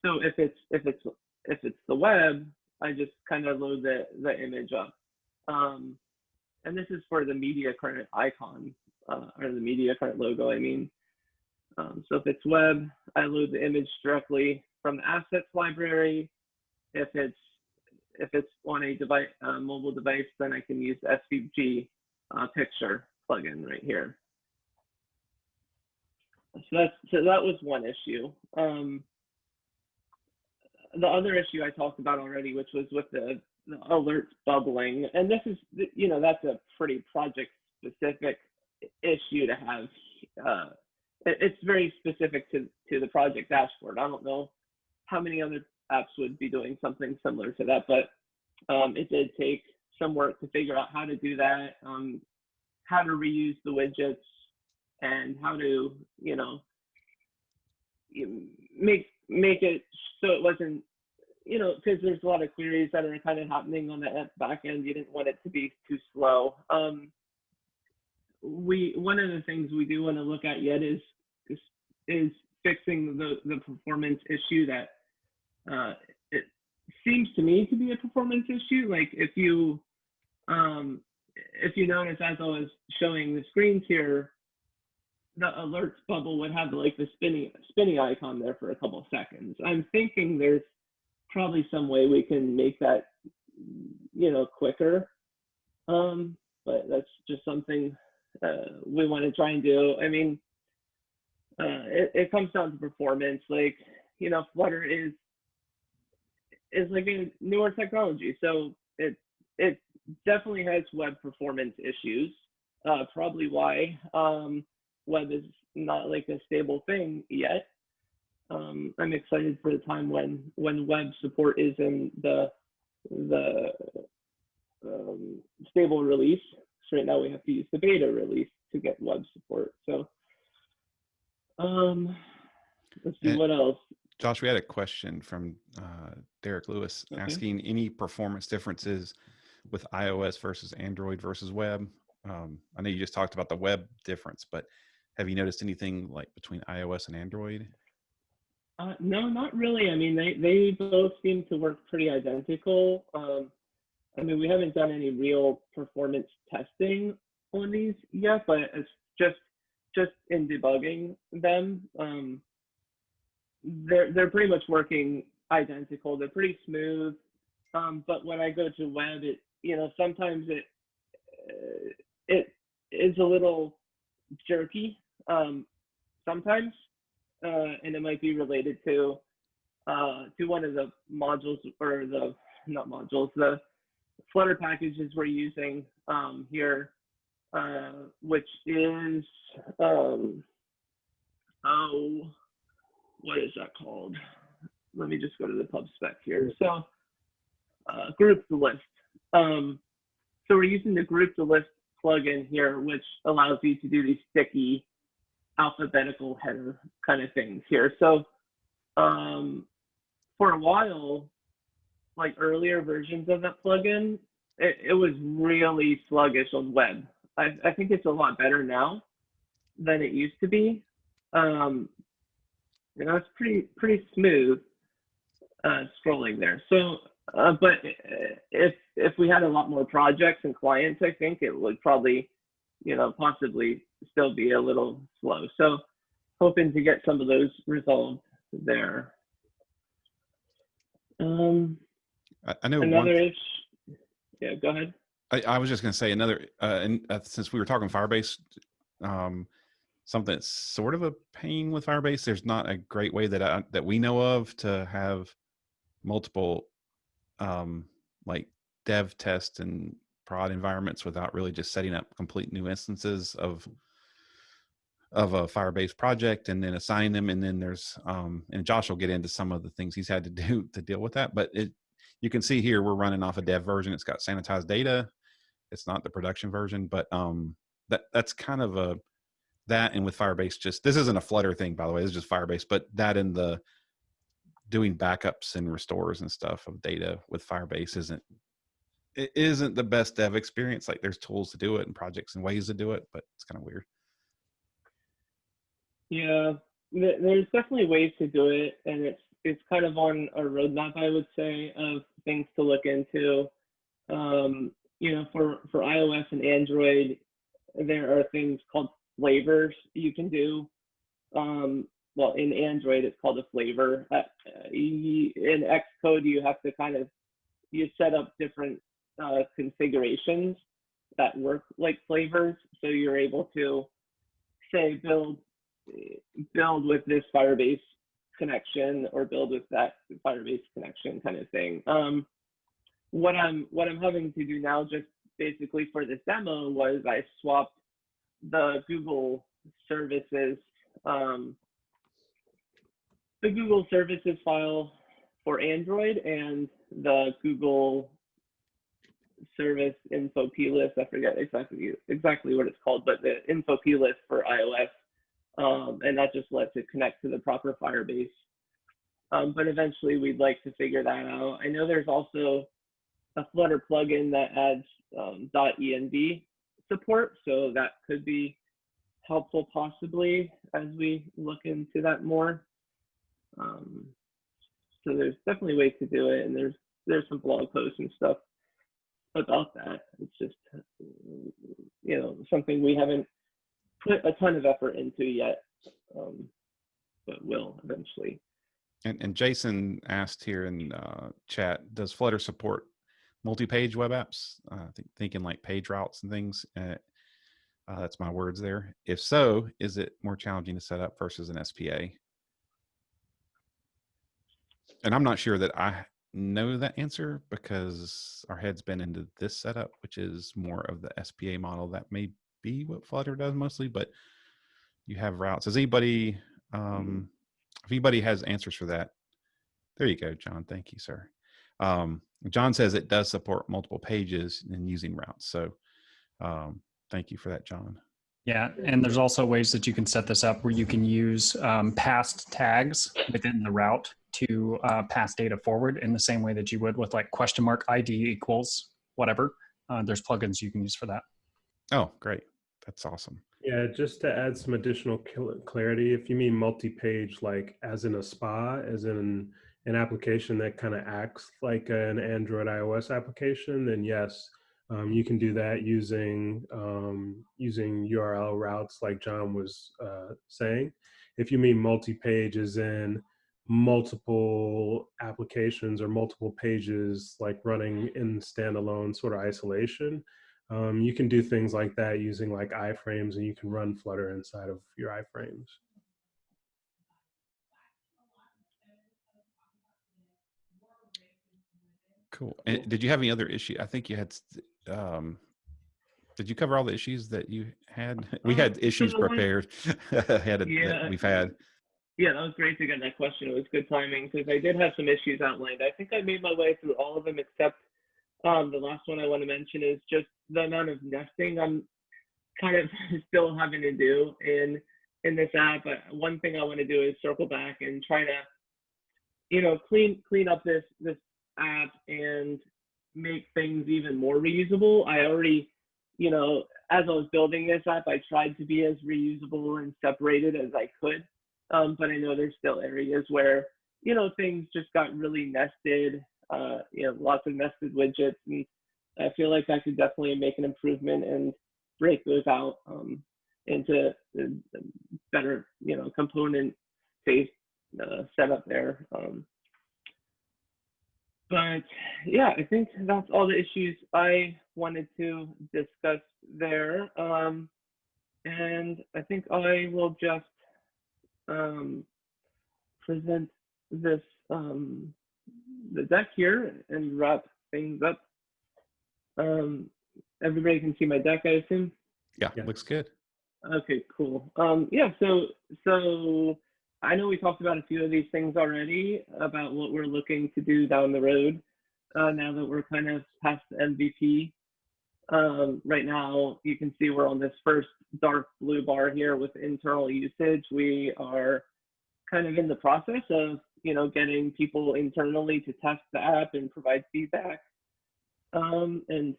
So if it's the web, I just kind of load the image up. And this is for the Mediacurrent icon, or the Mediacurrent logo, I mean. So if it's web, I load the image directly from the assets library. If it's on a device, mobile device, then I can use the SVG picture plugin right here. So that was one issue. The other issue I talked about already, which was with the alerts bubbling, and this is, that's a pretty project specific issue to have. It's very specific to the project dashboard. I don't know how many other apps would be doing something similar to that, but it did take some work to figure out how to do that, how to reuse the widgets, and how to, make it so it wasn't, because there's a lot of queries that are kind of happening on the back end. You didn't want it to be too slow. One of the things we do want to look at yet is fixing the performance issue that it seems to me to be a performance issue. Like if you notice, as I was showing the screens here, the alerts bubble would have like the spinny icon there for a couple of seconds. I'm thinking there's probably some way we can make that quicker, but that's just something we want to try and do. I mean, it comes down to performance. Like, Flutter is like a newer technology, so it definitely has web performance issues. Probably why web is not like a stable thing yet. I'm excited for the time when web support is in the stable release. So right now we have to use the beta release to get web support. So let's see what else. Josh, we had a question from Derek Lewis asking any performance differences with iOS versus Android versus web. I know you just talked about the web difference, but have you noticed anything like between iOS and Android? No, not really. I mean, they both seem to work pretty identical. I mean, we haven't done any real performance testing on these yet, but it's just in debugging them. They're pretty much working identical. They're pretty smooth. But when I go to web, sometimes it is a little jerky. Sometimes, and it might be related to one of the modules, or the Flutter packages we're using here, which is what is that called? Let me just go to the pub spec here. So group the list. So we're using the group the list plugin here, which allows you to do these sticky alphabetical header kind of things here. So for a while, like earlier versions of that plugin, it was really sluggish on web. I think it's a lot better now than it used to be. It's pretty smooth scrolling there. So, but if we had a lot more projects and clients, I think it would probably, possibly still be a little slow. So, hoping to get some of those resolved there. I know another issue. Yeah, go ahead. I was just going to say another, and since we were talking Firebase, something that's sort of a pain with Firebase. There's not a great way that we know of to have multiple like dev test and prod environments without really just setting up complete new instances of a Firebase project and then assign them. And then there's and Josh will get into some of the things he's had to do to deal with that. But you can see here we're running off a dev version. It's got sanitized data. It's not the production version, but that's kind of that. And with Firebase, just this isn't a Flutter thing, by the way. This is just Firebase, but that and the doing backups and restores and stuff of data with Firebase isn't the best dev experience. Like there's tools to do it and projects and ways to do it, but it's kind of weird. Yeah, there's definitely ways to do it, and it's kind of on a roadmap, I would say, of things to look into. You know, for iOS and Android, there are things called flavors you can do. Well, in Android, it's called a flavor. In Xcode, you have to you set up different configurations that work like flavors. So you're able to say build with this Firebase connection or build with that Firebase connection kind of thing. What I'm having to do now, just basically for this demo, was I swapped the Google services file for Android and the Google service info plist. I forget exactly what it's called, but the info plist for iOS. And that just lets it connect to the proper Firebase. But eventually we'd like to figure that out. I know there's also a Flutter plugin that adds .env support, so that could be helpful possibly as we look into that more. So there's definitely ways to do it, and there's some blog posts and stuff about that. It's just, you know, something we haven't put a ton of effort into yet, but will eventually. And Jason asked here in chat, does Flutter support multi-page web apps? Thinking like page routes and things. That's my words there. If so, is it more challenging to set up versus an SPA? And I'm not sure that I know that answer because our head's been into this setup, which is more of the SPA model. That may be what Flutter does mostly, but you have routes. Does anybody, if anybody has answers for that, there you go, John. Thank you, sir. John says it does support multiple pages and using routes. So thank you for that, John. Yeah, and there's also ways that you can set this up where you can use past tags within the route to pass data forward in the same way that you would with like $ID equals whatever. There's plugins you can use for that. Oh, great. That's awesome. Yeah, just to add some additional clarity, if you mean multi-page, like as in a spa, as in an application that kind of acts like an Android iOS application, then yes, you can do that using URL routes like John was saying. If you mean multi-page as in multiple applications or multiple pages like running in standalone sort of isolation, you can do things like that using like iframes, and you can run Flutter inside of your iframes. Cool. And did you have any other issue? I think you had, did you cover all the issues that you had? We had issues prepared that we've had. Yeah, that was great to get that question. It was good timing because I did have some issues outlined. I think I made my way through all of them except the last one I want to mention is just the amount of nesting I'm kind of still having to do in this app. But one thing I want to do is circle back and try to, you know, clean up this app and make things even more reusable. I already, you know, as I was building this app, I tried to be as reusable and separated as I could. But I know there's still areas where, you know, things just got really nested, you know, lots of nested widgets. And I feel like I could definitely make an improvement and break those out into better, you know, component-based setup there. But yeah, I think that's all the issues I wanted to discuss there. And I think I will just present this the deck here and wrap things up. Everybody can see my deck, I assume. Yeah, looks good. Okay, cool. Yeah, so I know we talked about a few of these things already about what we're looking to do down the road. Now that we're kind of past the MVP. Right now, you can see we're on this first dark blue bar here with internal usage. We are kind of in the process of, getting people internally to test the app and provide feedback, and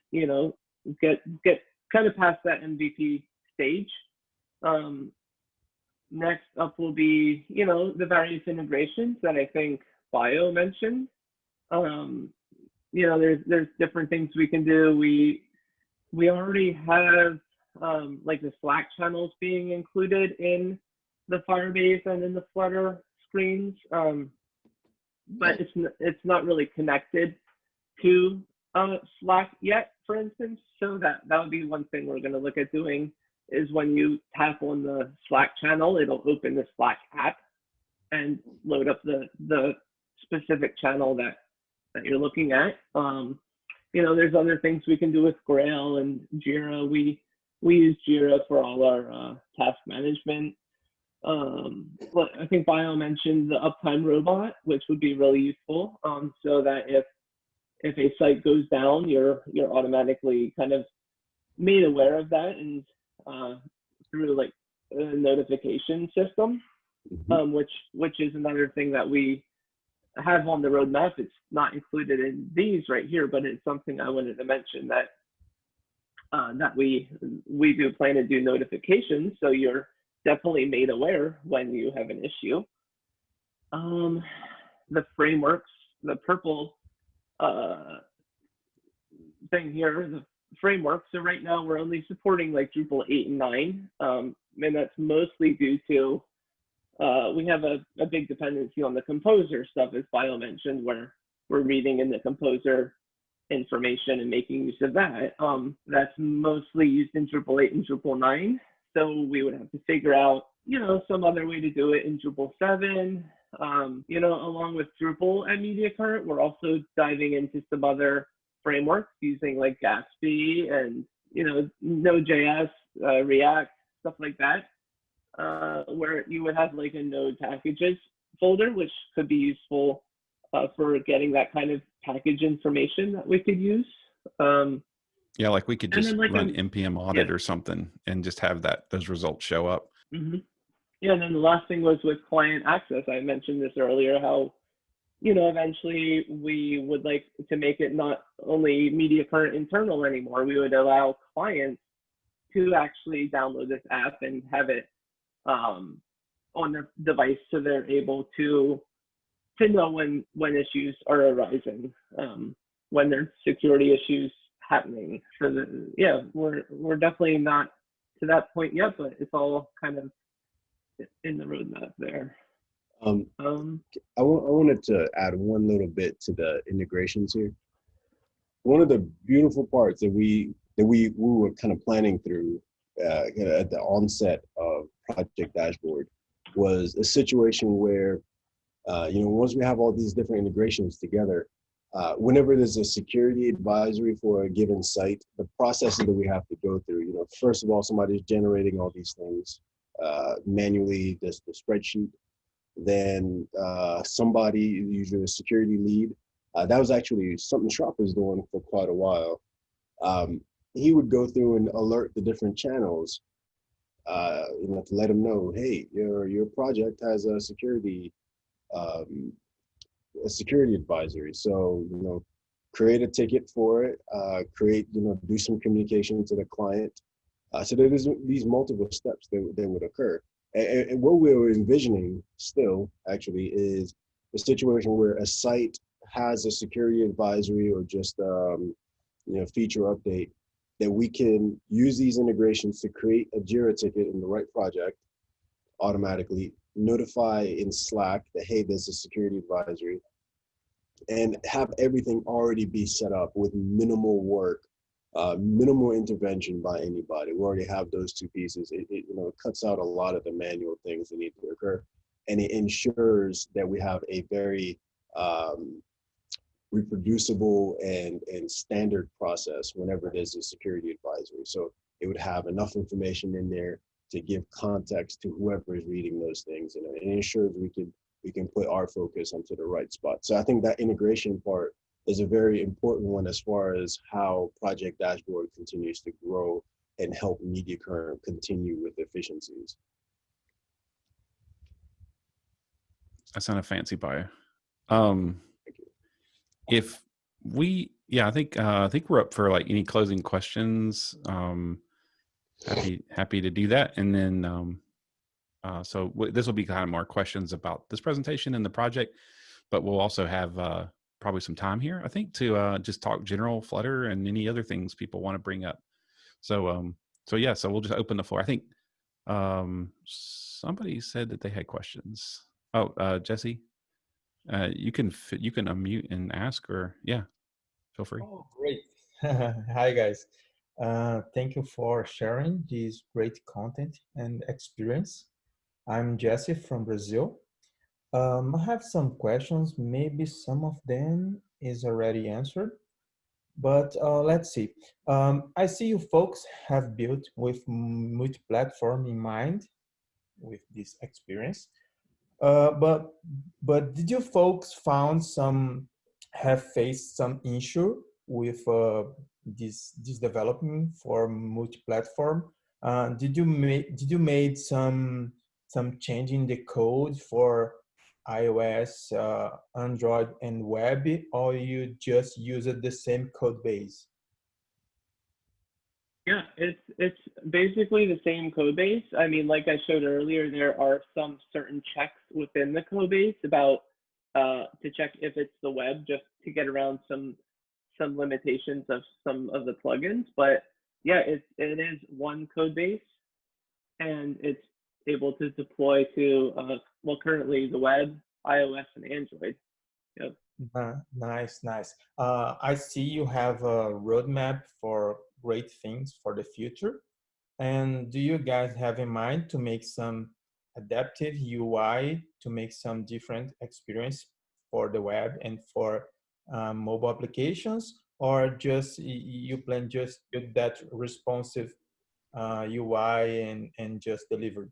get kind of past that MVP stage. Next up will be, the various integrations that I think Bio mentioned. There's different things we can do. We already have like the Slack channels being included in the Firebase and in the Flutter screens, but it's not really connected to Slack yet, for instance. So that would be one thing we're going to look at doing, is when you tap on the Slack channel, it'll open the Slack app and load up the specific channel that you're looking at. There's other things we can do with Grail and Jira. We use Jira for all our task management. But I think Bio mentioned the uptime robot, which would be really useful, so that if a site goes down, you're automatically kind of made aware of that, and through like a notification system, which is another thing that we have on the roadmap. It's not included in these right here, but it's something I wanted to mention, that that we do plan to do notifications, so you're definitely made aware when you have an issue. The frameworks, the purple thing here, the framework. So right now we're only supporting like Drupal 8 and 9, and that's mostly due to we have a big dependency on the composer stuff, as Bio mentioned, where we're reading in the composer information and making use of that. That's mostly used in Drupal 8 and Drupal 9. So we would have to figure out, some other way to do it in Drupal 7. Along with Drupal at Mediacurrent, we're also diving into some other frameworks using like Gatsby and, Node.js, React, stuff like that. Where you would have like a node packages folder, which could be useful for getting that kind of package information that we could use. Yeah, like we could just like run npm audit or something and just have those results show up. Yeah, and then the last thing was with client access. I mentioned this earlier, how eventually we would like to make it not only Mediacurrent internal anymore. We would allow clients to actually download this app and have it on their device, so they're able to know when issues are arising, when there's security issues happening. So we're definitely not to that point yet, but it's all kind of in the roadmap there. I wanted to add one little bit to the integrations here. One of the beautiful parts that we were kind of planning through at the onset of Project Dashboard was a situation where, once we have all these different integrations together, whenever there's a security advisory for a given site, the processes that we have to go through, first of all, somebody's generating all these things manually, there's the spreadsheet. Then somebody, usually a security lead, that was actually something Shrop was doing for quite a while. He would go through and alert the different channels, to let them know, hey, your project has a security advisory. So, create a ticket for it, do some communication to the client. So there's these multiple steps that would occur. And what we're envisioning still actually is a situation where a site has a security advisory or just feature update, that we can use these integrations to create a Jira ticket in the right project, automatically notify in Slack that, hey, there's a security advisory, and have everything already be set up with minimal work minimal intervention by anybody. We already have those two pieces. It cuts out a lot of the manual things that need to occur, and it ensures that we have a very reproducible and standard process whenever there's a security advisory. So it would have enough information in there to give context to whoever is reading those things, and it ensures we can put our focus onto the right spot. So I think that integration part is a very important one as far as how Project Dashboard continues to grow and help Mediacurrent continue with efficiencies. That's not a fancy bio. If we, I think we're up for like any closing questions. Happy to do that, and then so this will be kind of more questions about this presentation and the project, but we'll also have probably some time here, I think, to just talk general Flutter and any other things people want to bring up. So so we'll just open the floor. I think somebody said that they had questions. Oh, Jesse, you can unmute and ask, or feel free. Oh, great. Hi, guys. Thank you for sharing this great content and experience. I'm Jesse from Brazil. I have some questions. Maybe some of them is already answered, but let's see. I see you folks have built with multi-platform in mind with this experience. But did you folks have faced some issue with this development for multi-platform? Did you made some change in the code for iOS, Android, and web, or you just used the same code base? Yeah, it's basically the same code base. I mean, like I showed earlier, there are some certain checks within the code base about to check if it's the web, just to get around some limitations of some of the plugins. But yeah, it is one code base, and it's able to deploy to currently the web, iOS, and Android. Yep. Nice. I see you have a roadmap for great things for the future. And do you guys have in mind to make some adaptive UI to make some different experience for the web and for mobile applications, or just you plan just build that responsive UI and just deliver?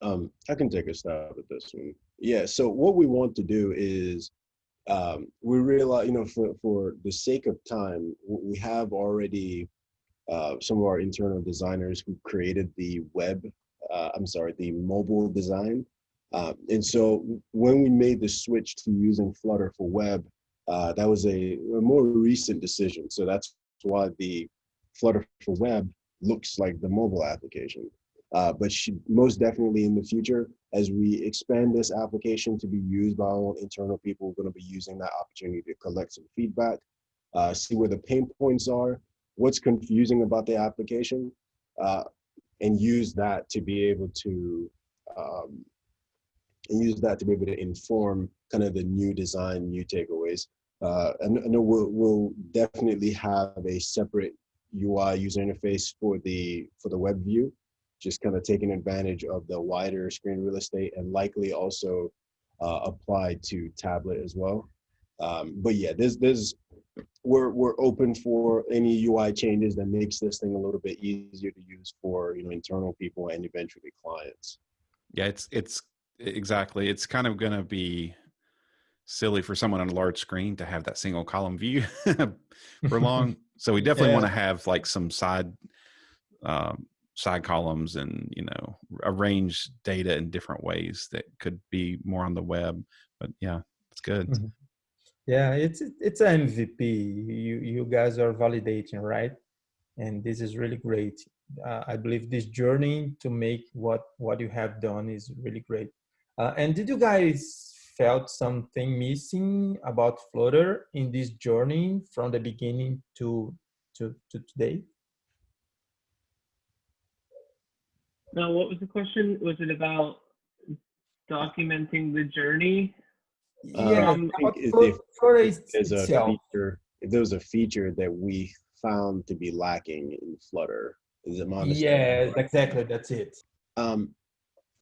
I can take a stab at this one. Yeah, so what we want to do is we realize, for the sake of time, we have already some of our internal designers who created the the mobile design. And so when we made the switch to using Flutter for web, that was a more recent decision. So that's why the Flutter for web looks like the mobile application. But most definitely in the future, as we expand this application to be used by our own internal people, we're going to be using that opportunity to collect some feedback, see where the pain points are, what's confusing about the application, and use that to be able to inform kind of the new design, new takeaways. And I know we'll definitely have a separate UI user interface for the web view, just kind of taking advantage of the wider screen real estate, and likely also applied to tablet as well. But yeah, we're open for any UI changes that makes this thing a little bit easier to use for internal people and eventually clients. Yeah, it's exactly. It's kind of going to be silly for someone on a large screen to have that single column view for long. So we definitely want to have like some side columns and arrange data in different ways that could be more on the web. But yeah, it's good. Mm-hmm. Yeah, it's an MVP. You guys are validating, right? And this is really great. I believe this journey to make what you have done is really great. And did you guys felt something missing about Flutter in this journey from the beginning to today? Now, what was the question? Was it about documenting the journey? Yeah, I think if there was a feature that we found to be lacking in Flutter. Is it my understanding? Yes, exactly. That's it. Um,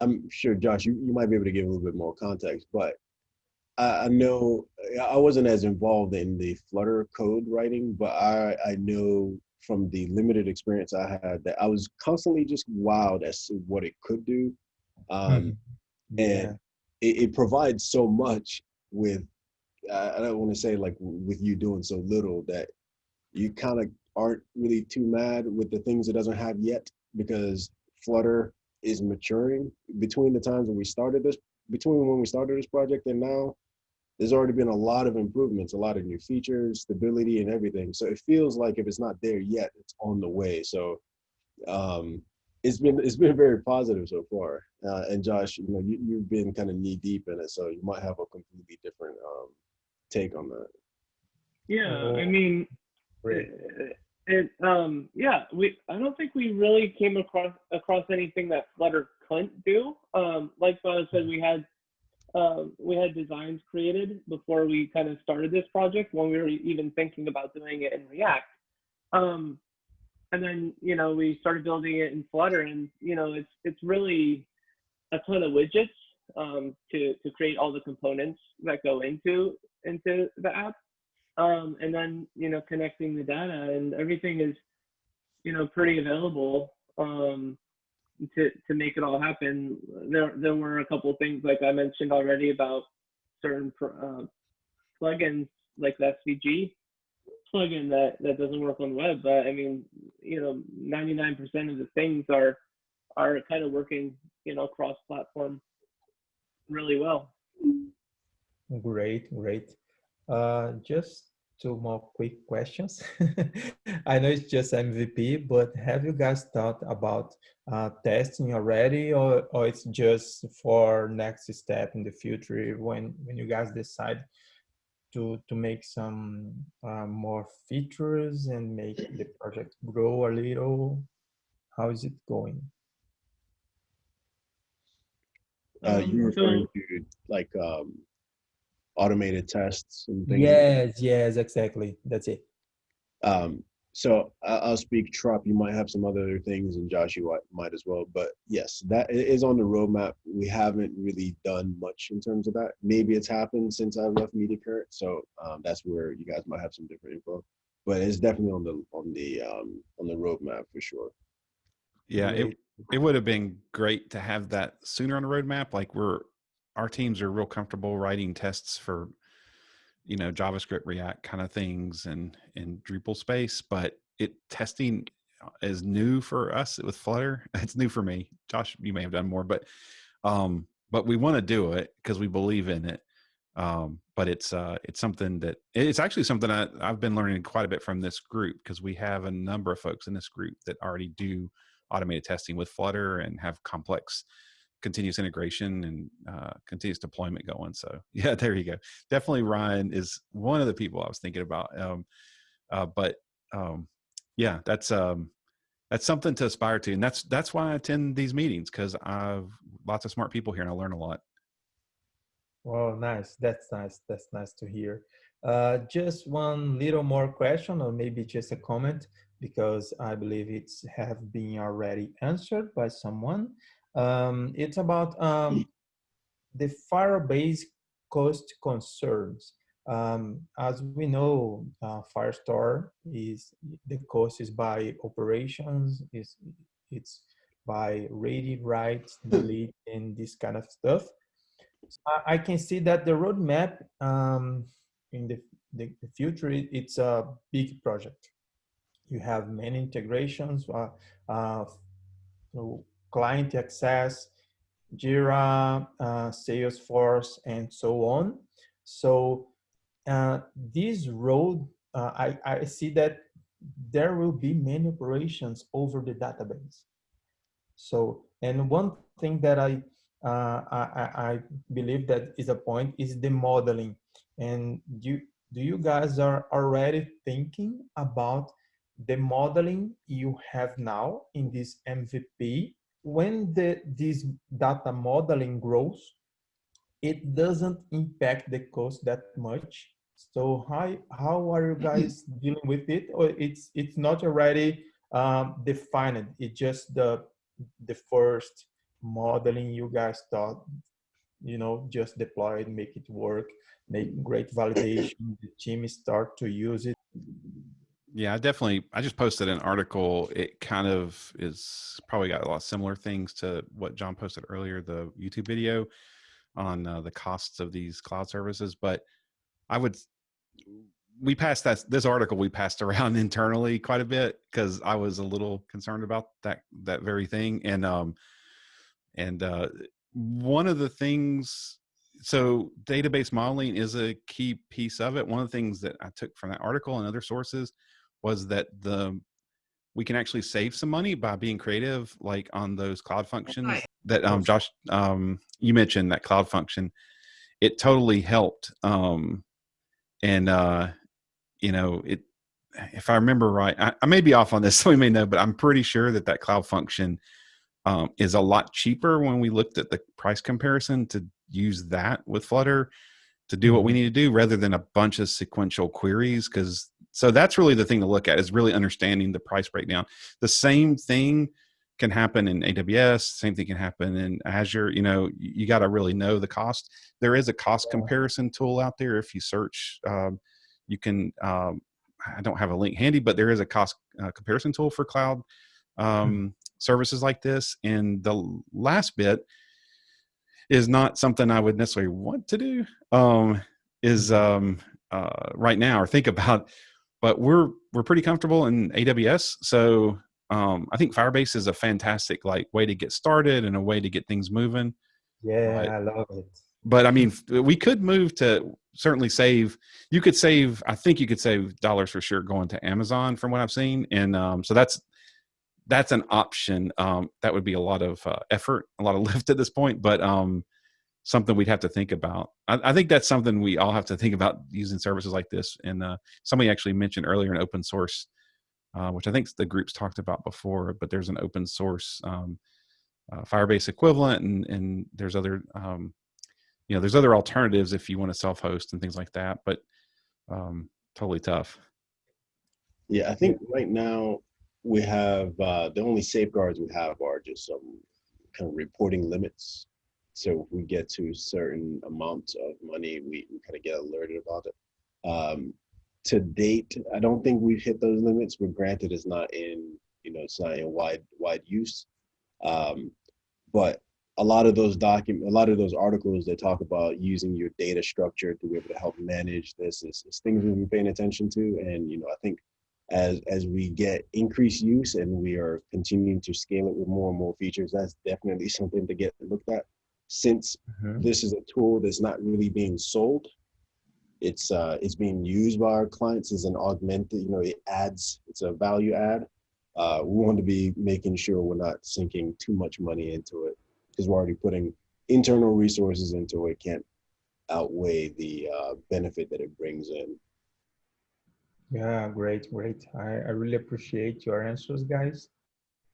I'm sure, Josh, you might be able to give a little bit more context, but I know I wasn't as involved in the Flutter code writing, but I know from the limited experience I had that I was constantly just wowed as to what it could do. Mhm. Yeah. And it provides so much with, I don't want to say like with you doing so little that you kind of aren't really too mad with the things it doesn't have yet, because Flutter is maturing between the times when we started this, between when we started this project and now. There's already been a lot of improvements, a lot of new features, stability, and everything. So it feels like if it's not there yet, it's on the way. So um, it's been very positive so far. And Josh, you know, you've been kind of knee deep in it, so you might have a completely different take on that. Yeah, I Oh, mean, great. yeah, I don't think we really came across anything that Flutter couldn't do. Like I said, we had designs created before we kind of started this project when we were even thinking about doing it in React. And then, you know, we started building it in Flutter, and, you know, it's really a ton of widgets to create all the components that go into the app. And then, you know, connecting the data, and everything is, you know, pretty available to make it all happen. There were a couple of things, like I mentioned already, about certain plugins, like the SVG plugin that doesn't work on the web. But I mean, you know, 99% of the things are kind of working, you know, cross-platform really well. Great, great. Just two more quick questions. I know it's just MVP, but have you guys thought about testing already, or it's just for next step in the future when you guys decide to make some more features and make the project grow a little? How is it going? You're referring So to like automated tests and things. Yes, yes, exactly. That's it. Um, so I'll speak Trop. You might have some other things, and Josh, you might as well. But yes, that is on the roadmap. We haven't really done much in terms of that. Maybe it's happened since I left Mediacurrent, so that's where you guys might have some different info. But it's definitely on the roadmap for sure. Yeah, Great. it would have been great to have that sooner on the roadmap. Like our teams are real comfortable writing tests for, you know, JavaScript, React kind of things and in Drupal space, but testing is new for us with Flutter. It's new for me. Josh, you may have done more, but we want to do it because we believe in it. But it's something that it's actually something I've been learning quite a bit from this group, because we have a number of folks in this group that already do automated testing with Flutter and have complex continuous integration and continuous deployment going. So yeah, there you go. Definitely Ryan is one of the people I was thinking about. But yeah, that's something to aspire to. And that's why I attend these meetings, because I've lots of smart people here and I learn a lot. Oh, nice. That's nice. That's nice to hear. Just one little more question, or maybe just a comment, because I believe it's have been already answered by someone. It's about the Firebase cost concerns. As we know, Firestore is the cost is by operations, it's by read, write, delete, and this kind of stuff. I can see that the roadmap in the future, it's a big project. You have many integrations, so client access, Jira, Salesforce, and so on. So this road, I see that there will be many operations over the database. So, and one thing that I believe that is a point is the modeling. And do you guys are already thinking about the modeling you have now in this MVP? When this data modeling grows, it doesn't impact the cost that much, So how are you guys dealing with it? Or it's not already defined. It's just the first modeling you guys thought, just deploy it, make it work, make great validation. The team start to use it. Yeah, I just posted an article. It kind of is probably got a lot of similar things to what John posted earlier, the YouTube video on the costs of these cloud services. But I would, we passed this article we passed around internally quite a bit because I was a little concerned about that very thing. And one of the things, so database modeling is a key piece of it. One of the things that I took from that article and other sources was that we can actually save some money by being creative, like on those cloud functions that Josh, you mentioned that cloud function. It totally helped. If I remember right, I may be off on this, so we may know, but I'm pretty sure that cloud function is a lot cheaper when we looked at the price comparison to use that with Flutter to do what we need to do rather than a bunch of sequential queries. So that's really the thing to look at, is really understanding the price breakdown. The same thing can happen in AWS, same thing can happen in Azure. You got to really know the cost. There is a cost comparison tool out there. If you search, you can, I don't have a link handy, but there is a cost comparison tool for cloud services like this. And the last bit is not something I would necessarily want to do, right now or think about, but we're pretty comfortable in AWS. So I think Firebase is a fantastic way to get started and a way to get things moving. Yeah, I love it. But I mean, we could move to certainly save. I think you could save dollars for sure going to Amazon from what I've seen. And so that's an option. That would be a lot of effort, a lot of lift at this point, but something we'd have to think about. I think that's something we all have to think about, using services like this. And somebody actually mentioned earlier an open source, which I think the groups talked about before, but there's an open source Firebase equivalent, and there's other, there's other alternatives if you want to self-host and things like that, but totally tough. Yeah, I think right now we have, the only safeguards we have are just some kind of reporting limits. So if we get to certain amounts of money, we kind of get alerted about it. To date, I don't think we've hit those limits, but granted, it's not in wide use. But a lot of those articles that talk about using your data structure to be able to help manage this is things we've been paying attention to. And I think as we get increased use and we are continuing to scale it with more and more features, that's definitely something to get looked at. Since this is a tool that's not really being sold, it's being used by our clients as an augmented, it's a value add. We want to be making sure we're not sinking too much money into it, because we're already putting internal resources into it. Can't outweigh the benefit that it brings in. Yeah, great. I really appreciate your answers, guys.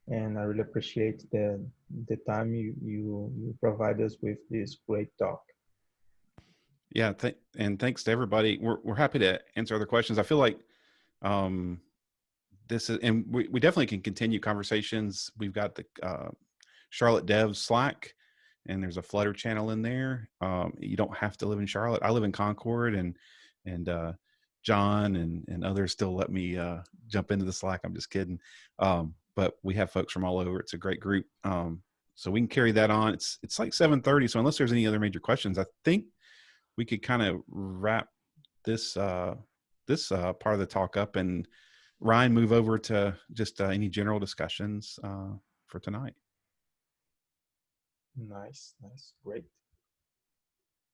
And I really appreciate the time you provide us with this great talk. Yeah, and thanks to everybody. We're happy to answer other questions. I feel like this is, and we definitely can continue conversations. We've got the Charlotte Dev Slack, and there's a Flutter channel in there. You don't have to live in Charlotte. I live in Concord, and John and others still let me jump into the Slack. I'm just kidding. But we have folks from all over. It's a great group. So we can carry that on. It's like 7:30. So unless there's any other major questions, I think we could kind of wrap this part of the talk up, and Ryan, move over to just any general discussions for tonight. Nice, great.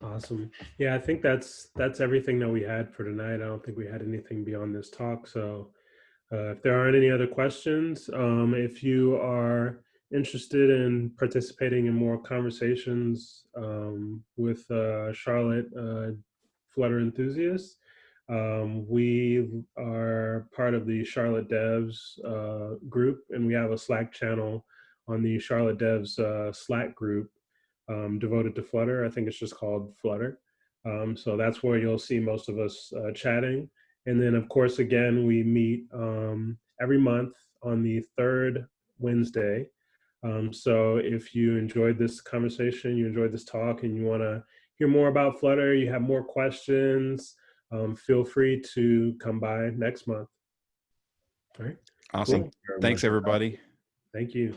Awesome. Yeah, I think that's everything that we had for tonight. I don't think we had anything beyond this talk. So if there aren't any other questions, if you are interested in participating in more conversations with Charlotte Flutter enthusiasts, we are part of the Charlotte Devs group, and we have a Slack channel on the Charlotte Devs Slack group devoted to Flutter. I think it's just called Flutter. So that's where you'll see most of us chatting. And then, of course, again, we meet every month on the third Wednesday. So if you enjoyed this conversation, you enjoyed this talk, and you want to hear more about Flutter, you have more questions, feel free to come by next month. All right. Awesome. Cool. Thanks, everybody. Thank you.